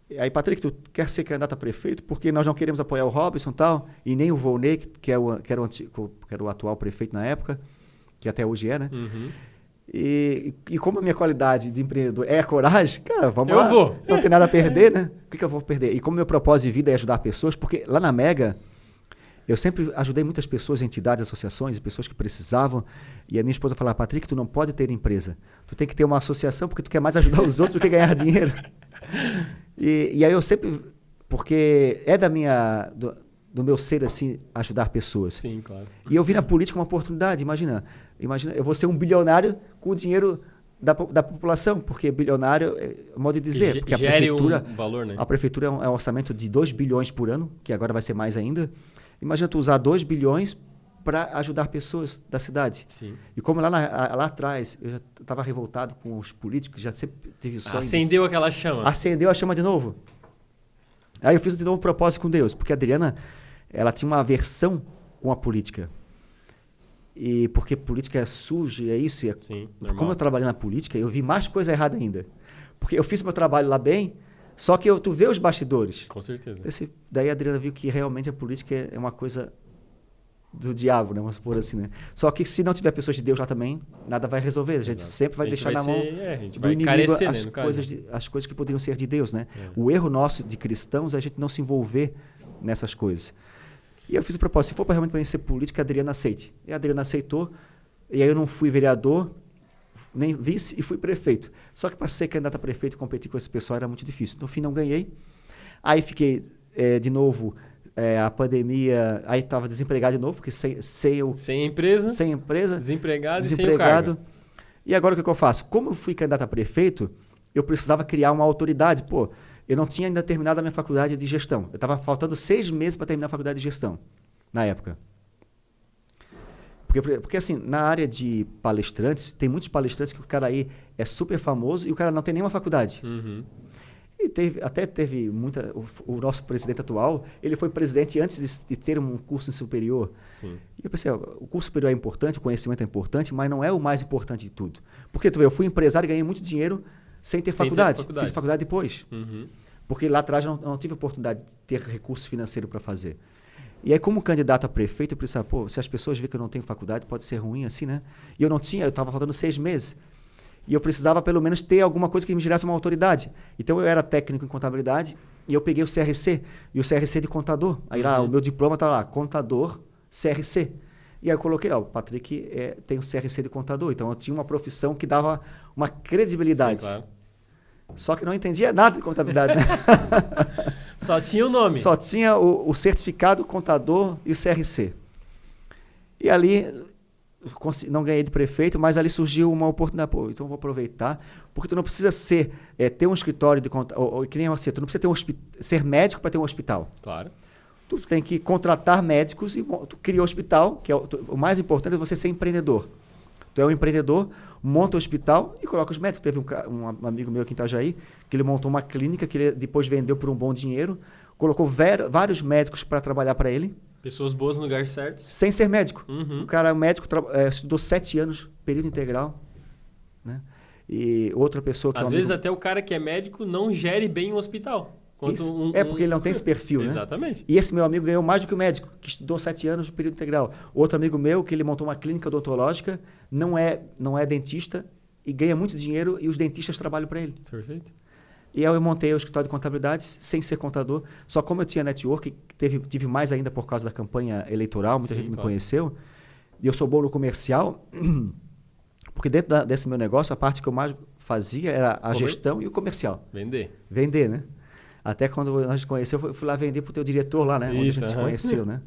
E aí, Patrick, tu quer ser candidato a prefeito? Porque nós não queremos apoiar o Robson e tal. E nem o Volney, que era o atual prefeito na época. Que até hoje é, né? Uhum. E como a minha qualidade de empreendedor é a coragem, cara, vamos lá. Eu vou. Não tem nada a perder, né? O que eu vou perder? E como meu propósito de vida é ajudar pessoas, porque lá na Mega, eu sempre ajudei muitas pessoas, entidades, associações, pessoas que precisavam. E a minha esposa falava, Patrick, tu não pode ter empresa. Tu tem que ter uma associação porque tu quer mais ajudar os outros do que ganhar dinheiro. E aí eu sempre... Porque é do meu ser, assim, ajudar pessoas. Sim, claro. E eu vi na política uma oportunidade, imagina, eu vou ser um bilionário com o dinheiro da população, porque bilionário, é modo de dizer, porque gere um valor, né? A prefeitura é um orçamento de 2 bilhões por ano, que agora vai ser mais ainda. Imagina tu usar 2 bilhões para ajudar pessoas da cidade. Sim. E como lá atrás eu já estava revoltado com os políticos, já sempre tive sonho. Acendeu aquela chama. Acendeu a chama de novo. Aí eu fiz de novo propósito com Deus, porque a Adriana, ela tinha uma aversão com a política. E porque política é suja, é isso. Sim, como eu trabalhei na política, eu vi mais coisa errada ainda. Porque eu fiz meu trabalho lá bem, só que tu vê os bastidores. Com certeza. Daí a Adriana viu que realmente a política é uma coisa do diabo, né? Vamos supor assim, né? Só que se não tiver pessoas de Deus lá também, nada vai resolver. A gente sempre vai deixar na mão do inimigo as coisas que poderiam ser de Deus, né? O erro nosso de cristãos é a gente não se envolver nessas coisas. E eu fiz o propósito, se for realmente para mim ser política, a Adriana aceite. E a Adriana aceitou, e aí eu não fui vereador, nem vice, e fui prefeito. Só que para ser candidato a prefeito e competir com esse pessoal era muito difícil. No fim, não ganhei. Aí fiquei, de novo, a pandemia, aí estava desempregado de novo, porque sem empresa, desempregado e sem o cargo. E agora o que eu faço? Como eu fui candidato a prefeito, eu precisava criar uma autoridade. Pô, eu não tinha ainda terminado a minha faculdade de gestão. Eu estava faltando 6 meses para terminar a faculdade de gestão, na época. Porque assim, na área de palestrantes, tem muitos palestrantes que o cara aí é super famoso e o cara não tem nenhuma faculdade. Uhum. E teve muita... O nosso presidente atual, ele foi presidente antes de ter um curso superior. Sim. E eu pensei, o curso superior é importante, o conhecimento é importante, mas não é o mais importante de tudo. Porque tu vê, eu fui empresário e ganhei muito dinheiro sem ter faculdade. Fiz faculdade depois. Uhum. Porque lá atrás eu não tive oportunidade de ter recurso financeiro para fazer. E aí, como candidato a prefeito, eu pensava, se as pessoas veem que eu não tenho faculdade, pode ser ruim assim, né? E eu não tinha, eu estava faltando 6 meses. E eu precisava, pelo menos, ter alguma coisa que me gerasse uma autoridade. Então, eu era técnico em contabilidade e eu peguei o CRC, e o CRC de contador. Aí lá, o meu diploma estava lá, contador, CRC. E aí eu coloquei, o Patrick tem o CRC de contador. Então, eu tinha uma profissão que dava uma credibilidade. Sim, claro. Só que não entendia nada de contabilidade, né? Só tinha o nome. Só tinha o certificado, contador e o CRC. E ali, não ganhei de prefeito, mas ali surgiu uma oportunidade. Então eu vou aproveitar, porque tu não precisa ter um escritório de contador, que nem assim, tu não precisa ser médico para ter um hospital. Claro. Tu tem que contratar médicos e tu cria um hospital, que é o mais importante é você ser empreendedor. Tu é um empreendedor, monta o hospital e coloca os médicos. Teve um amigo meu aqui em Itajaí, que ele montou uma clínica que ele depois vendeu por um bom dinheiro, colocou vários médicos para trabalhar para ele. Pessoas boas no lugar certo. Sem ser médico. Uhum. O cara médico estudou 7 anos, período integral. Né? E outra pessoa que às vezes até o cara que é médico não gere bem um hospital. Porque ele não tem esse perfil, né? Exatamente. E esse meu amigo ganhou mais do que o médico, que estudou 7 anos de período integral. Outro amigo meu, que ele montou uma clínica odontológica, não é dentista e ganha muito dinheiro e os dentistas trabalham para ele. Perfeito. E aí eu montei o escritório de contabilidade sem ser contador. Só como eu tinha network, tive mais ainda por causa da campanha eleitoral, muita gente me conheceu. E eu sou bom no comercial, porque dentro desse meu negócio, a parte que eu mais fazia era a gestão e o comercial. Vender, né? Até quando a gente conheceu, eu fui lá vender para o teu diretor lá, né? Onde a gente se conheceu, né?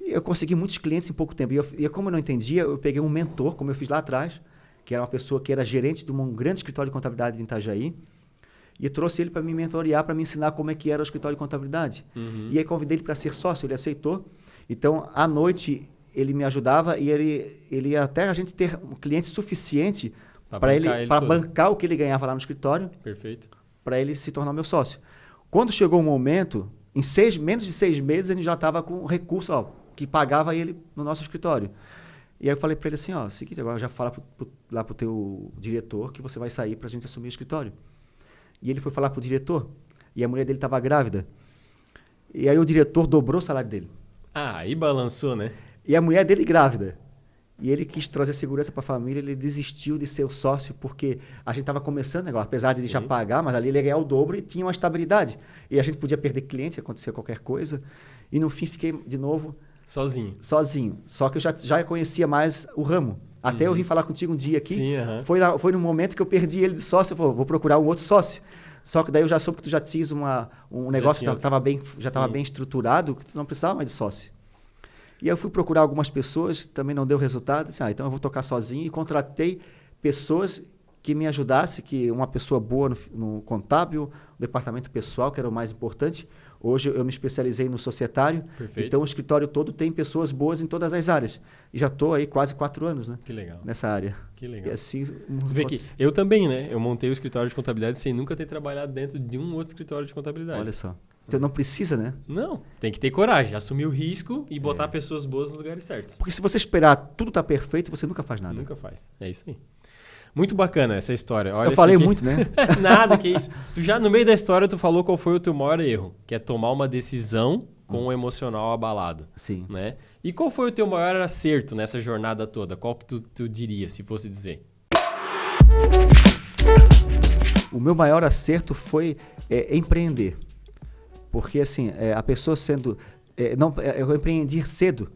E eu consegui muitos clientes em pouco tempo. E como eu não entendia, eu peguei um mentor, como eu fiz lá atrás, que era uma pessoa que era gerente de um grande escritório de contabilidade em Itajaí, e eu trouxe ele para me mentorear, para me ensinar como é que era o escritório de contabilidade. Uhum. E aí convidei ele para ser sócio, ele aceitou. Então, à noite, ele me ajudava e ele ia até a gente ter um cliente suficiente para bancar o que ele ganhava lá no escritório. Perfeito. Para ele se tornar meu sócio. Quando chegou o momento, em menos de 6 meses, ele já estava com recurso que pagava ele no nosso escritório. E aí eu falei para ele assim, seguinte, agora já fala lá para o teu diretor que você vai sair para a gente assumir o escritório. E ele foi falar para o diretor, e a mulher dele estava grávida. E aí o diretor dobrou o salário dele. Aí balançou, né? E a mulher dele grávida. E ele quis trazer segurança para a família, ele desistiu de ser o sócio, porque a gente estava começando o negócio, apesar de deixar pagar, mas ali ele ia ganhar o dobro e tinha uma estabilidade. E a gente podia perder cliente se acontecer qualquer coisa. E no fim fiquei de novo... Sozinho. Só que eu já conhecia mais o ramo. Até eu vim falar contigo um dia aqui. Sim, foi no momento que eu perdi ele de sócio, eu falei, vou procurar um outro sócio. Só que daí eu já soube que tu já tinhas um negócio que estava bem estruturado, que tu não precisava mais de sócio. E aí eu fui procurar algumas pessoas, também não deu resultado. Disse, então eu vou tocar sozinho. E contratei pessoas que me ajudassem, que uma pessoa boa no contábil, no departamento pessoal, que era o mais importante. Hoje eu me especializei no societário. Perfeito. Então o escritório todo tem pessoas boas em todas as áreas. E já estou aí quase 4 anos, né? Que legal. Nessa área. Que legal. E assim, Tu vê que eu também, né? Eu montei o escritório de contabilidade sem nunca ter trabalhado dentro de um outro escritório de contabilidade. Olha só. Então não precisa, né? Não, tem que ter coragem, assumir o risco e botar pessoas boas nos lugares certos. Porque se você esperar tudo tá perfeito, você nunca faz nada. Nunca faz. É isso aí. Muito bacana essa história. Olha, Eu falei muito, né? Nada, que isso. Tu já no meio da história tu falou qual foi o teu maior erro, que é tomar uma decisão com o emocional abalado. Sim. Né? E qual foi o teu maior acerto nessa jornada toda? Qual que tu diria, se fosse dizer? O meu maior acerto foi empreender. Porque assim, a pessoa sendo... eu empreendi cedo.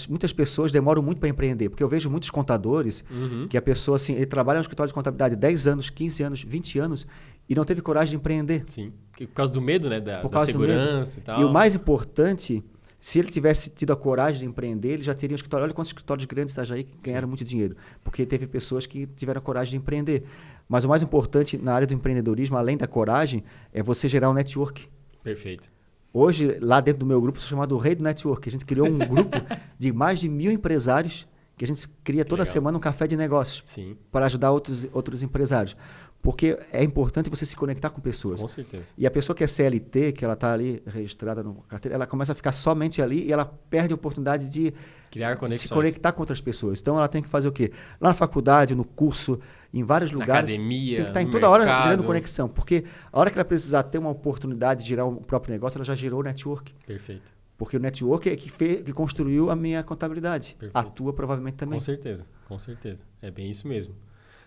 Muitas pessoas demoram muito para empreender, porque eu vejo muitos contadores que a pessoa assim, ele trabalha no escritório de contabilidade 10 anos, 15 anos, 20 anos e não teve coragem de empreender. Sim, por causa do medo, né? Da causa segurança e tal. E o mais importante, se ele tivesse tido a coragem de empreender, ele já teria um escritório. Olha quantos escritórios grandes da Jair que ganharam muito dinheiro, porque teve pessoas que tiveram a coragem de empreender. Mas o mais importante na área do empreendedorismo, além da coragem, é você gerar um network. Perfeito. Hoje, lá dentro do meu grupo, sou chamado Rei do Network. A gente criou um grupo de mais de 1.000 empresários que a gente cria toda semana um café de negócios para ajudar outros empresários. Porque é importante você se conectar com pessoas. Com certeza. E a pessoa que é CLT, que ela está ali registrada no carteira, ela começa a ficar somente ali e ela perde a oportunidade de criar conexões. Se conectar com outras pessoas. Então, ela tem que fazer o quê? Lá na faculdade, no curso, em vários lugares. Na academia, tem que estar em no toda hora mercado. gerando conexão. Porque a hora que ela precisar ter uma oportunidade de gerar o próprio negócio, ela já gerou o network. Perfeito. Porque o network é que construiu a minha contabilidade. Perfeito. A tua provavelmente também. Com certeza, com certeza. É bem isso mesmo.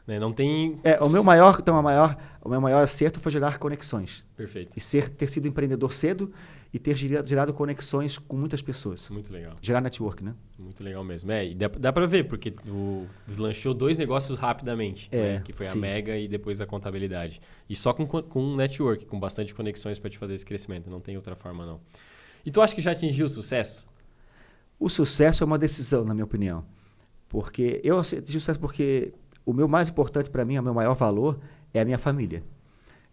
Né? Não tem... O meu maior acerto foi gerar conexões. Perfeito. E ter sido empreendedor cedo e ter gerado conexões com muitas pessoas. Muito legal. Gerar network, né? Muito legal mesmo. E dá pra ver, porque tu deslanchou 2 negócios rapidamente, né? Que foi a Mega e depois a contabilidade. E só com um network, com bastante conexões para te fazer esse crescimento. Não tem outra forma, não. E tu acha que já atingiu o sucesso? O sucesso é uma decisão, na minha opinião. Porque eu atingi o sucesso porque o meu mais importante para mim, o meu maior valor é a minha família.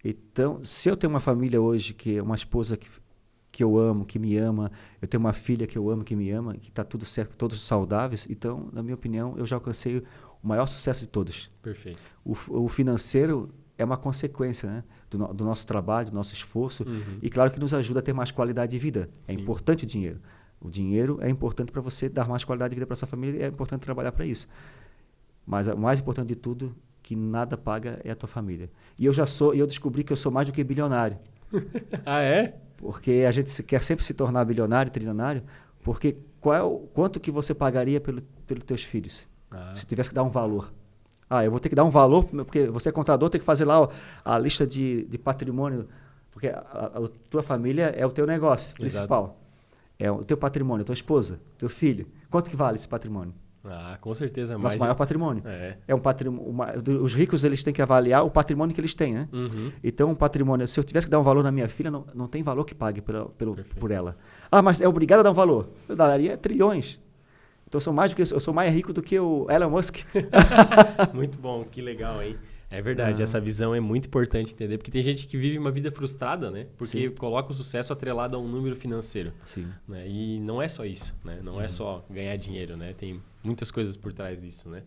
Então, se eu tenho uma família hoje, que é uma esposa que eu amo, que me ama, eu tenho uma filha que eu amo, que me ama, que está tudo certo, todos saudáveis, então, na minha opinião, eu já alcancei o maior sucesso de todos. Perfeito. O financeiro é uma consequência, né, do nosso trabalho, do nosso esforço, e claro que nos ajuda a ter mais qualidade de vida. É importante o dinheiro. O dinheiro é importante para você dar mais qualidade de vida para sua família e é importante trabalhar para isso. Mas o mais importante de tudo, que nada paga, é a tua família. E eu descobri que eu sou mais do que bilionário. Ah, é? Porque a gente quer sempre se tornar bilionário, trilionário, porque quanto que você pagaria pelos teus filhos? Se tivesse que dar um valor. Eu vou ter que dar um valor, porque você é contador, tem que fazer lá a lista de patrimônio, porque a tua família é o teu negócio principal. Exato. É o teu patrimônio, a tua esposa, teu filho. Quanto que vale esse patrimônio? Com certeza. Nosso maior patrimônio. É um patrimônio. Os ricos, eles têm que avaliar o patrimônio que eles têm, né? Então, um patrimônio... Se eu tivesse que dar um valor na minha filha, não tem valor que pague por ela. Mas é obrigado a dar um valor. Eu daria trilhões. Então, eu sou mais rico do que o Elon Musk. Muito bom, que legal, hein? É verdade, essa visão é muito importante entender, porque tem gente que vive uma vida frustrada, né? Porque coloca o sucesso atrelado a um número financeiro. Sim. Né? E não é só isso, né? Não é só ganhar dinheiro, né? Tem muitas coisas por trás disso, né?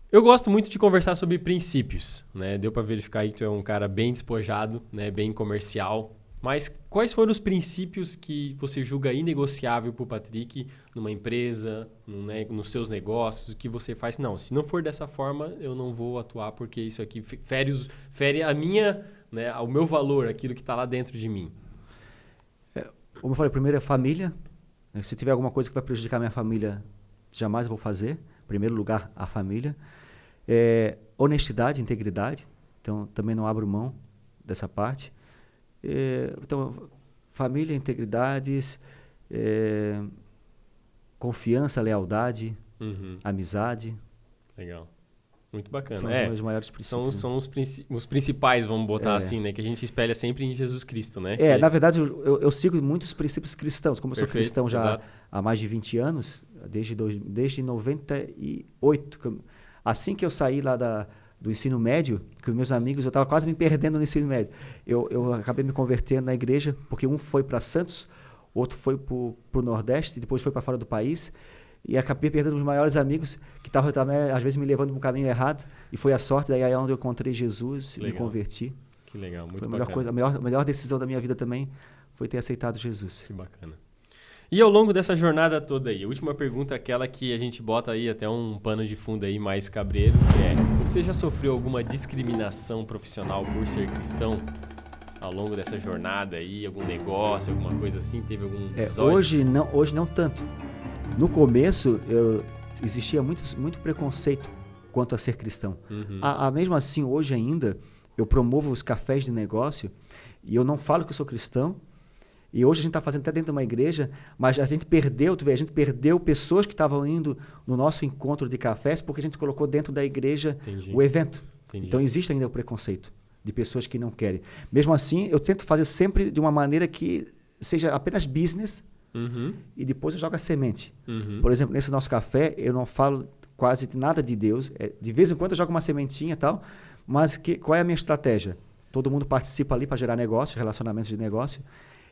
Eu gosto muito de conversar sobre princípios, né? Deu para verificar aí que tu é um cara bem despojado, né? Bem comercial. Mas quais foram os princípios que você julga inegociável para o Patrick numa empresa, nos seus negócios, o que você faz? Não, se não for dessa forma, eu não vou atuar porque isso aqui fere a minha, né, o meu valor, aquilo que está lá dentro de mim. Como eu falei, primeiro é família. Se tiver alguma coisa que vai prejudicar minha família, jamais vou fazer. Em primeiro lugar, a família. Honestidade, integridade. Então, também não abro mão dessa parte. Então, família, integridades, confiança, lealdade, amizade. Legal. Muito bacana. São os maiores princípios. São os principais, vamos botar assim, né? Que a gente se espelha sempre em Jesus Cristo, né? Na verdade, eu sigo muitos princípios cristãos. Como eu sou cristão já exato. há mais de 20 anos, desde 98. Assim que eu saí lá do ensino médio, que os meus amigos, eu estava quase me perdendo no ensino médio. Eu acabei me convertendo na igreja, porque um foi para Santos, outro foi para o Nordeste, depois foi para fora do país. E acabei perdendo os maiores amigos que estavam também, às vezes, me levando para um caminho errado. E foi a sorte, daí é onde eu encontrei Jesus e me converti. Que legal, muito foi a bacana. melhor coisa, a melhor decisão da minha vida também foi ter aceitado Jesus. Que bacana. E ao longo dessa jornada toda aí, a última pergunta é aquela que a gente bota aí até um pano de fundo aí mais cabreiro, que você já sofreu alguma discriminação profissional por ser cristão? Ao longo dessa jornada aí, algum negócio, alguma coisa assim, teve algum episódio? Hoje não tanto. No começo, existia muito preconceito quanto a ser cristão. Mesmo assim, hoje ainda, eu promovo os cafés de negócio e eu não falo que eu sou cristão. E hoje a gente está fazendo até dentro de uma igreja, mas a gente perdeu pessoas que estavam indo no nosso encontro de cafés porque a gente colocou dentro da igreja o evento. Então existe ainda o preconceito de pessoas que não querem. Mesmo assim, eu tento fazer sempre de uma maneira que seja apenas business e depois eu jogo a semente. Por exemplo, nesse nosso café, eu não falo quase nada de Deus. De vez em quando eu jogo uma sementinha e tal, mas qual é a minha estratégia? Todo mundo participa ali para gerar negócio, relacionamentos de negócio.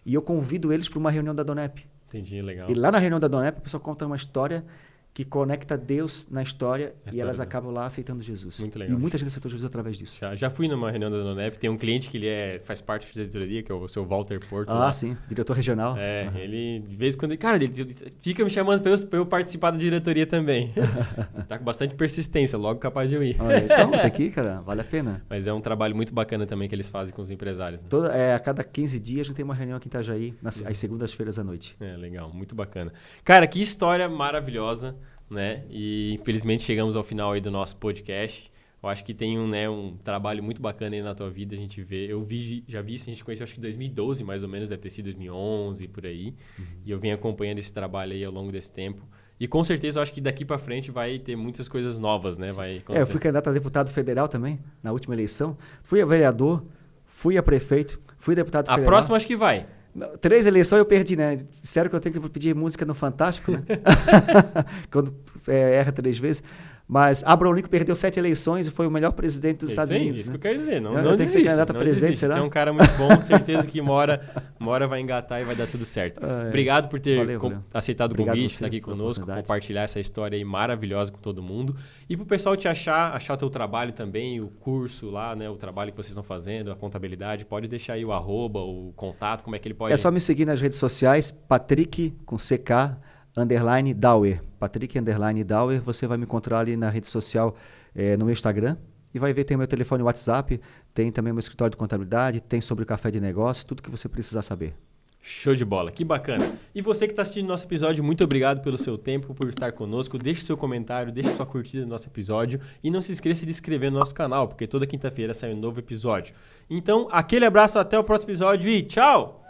E eu convido eles para uma reunião da Donep. Entendi, legal. E lá na reunião da Donep, a pessoa conta uma história que conecta Deus na história e elas acabam lá aceitando Jesus. Muito legal. E muita gente aceitou Jesus através disso. Já fui numa reunião da Donep, tem um cliente que faz parte da diretoria, que é o seu Walter Porto. Sim, diretor regional. Ele de vez em quando... Cara, ele fica me chamando para eu participar da diretoria também. Tá com bastante persistência, logo capaz de eu ir. Então, tá aqui, cara, vale a pena. Mas é um trabalho muito bacana também que eles fazem com os empresários. Né? A cada 15 dias a gente tem uma reunião aqui em Itajaí, às segundas-feiras à noite. Legal, muito bacana. Cara, que história maravilhosa. Né? E infelizmente chegamos ao final aí do nosso podcast. Eu acho que tem um trabalho muito bacana aí na tua vida, a gente vê. Já vi isso, a gente conheceu acho que em 2012 mais ou menos, deve ter sido 2011 por aí. E eu venho acompanhando esse trabalho aí ao longo desse tempo. E com certeza eu acho que daqui para frente vai ter muitas coisas novas, né? Eu fui candidato a deputado federal também, na última eleição. Fui a vereador, fui a prefeito, fui deputado federal. A próxima acho que vai. 3 eleições eu perdi, né? Disseram que eu tenho que pedir música no Fantástico, né? Quando erra 3 vezes. Mas Abraham Lincoln perdeu 7 eleições e foi o melhor presidente dos Estados Unidos. Isso que eu quero dizer. Não tem que ser candidato a presidente, será? É um cara muito bom, certeza que uma hora vai engatar e vai dar tudo certo. Obrigado por ter aceitado o convite, estar aqui conosco, compartilhar essa história aí maravilhosa com todo mundo. E pro pessoal te achar o teu trabalho também, o curso lá, né? O trabalho que vocês estão fazendo, a contabilidade, pode deixar aí o @, o contato, como é que ele pode... É só me seguir nas redes sociais, Patrick, com CK, _Dauer. Patrick _Dauer, você vai me encontrar ali na rede social, no meu Instagram. E vai ver, tem meu telefone WhatsApp, tem também meu escritório de contabilidade, tem sobre o café de negócio, tudo que você precisar saber. Show de bola, que bacana. E você que está assistindo nosso episódio, muito obrigado pelo seu tempo, por estar conosco. Deixe seu comentário, deixe sua curtida no nosso episódio e não se esqueça de se inscrever no nosso canal, porque toda quinta-feira sai um novo episódio. Então, aquele abraço, até o próximo episódio e tchau!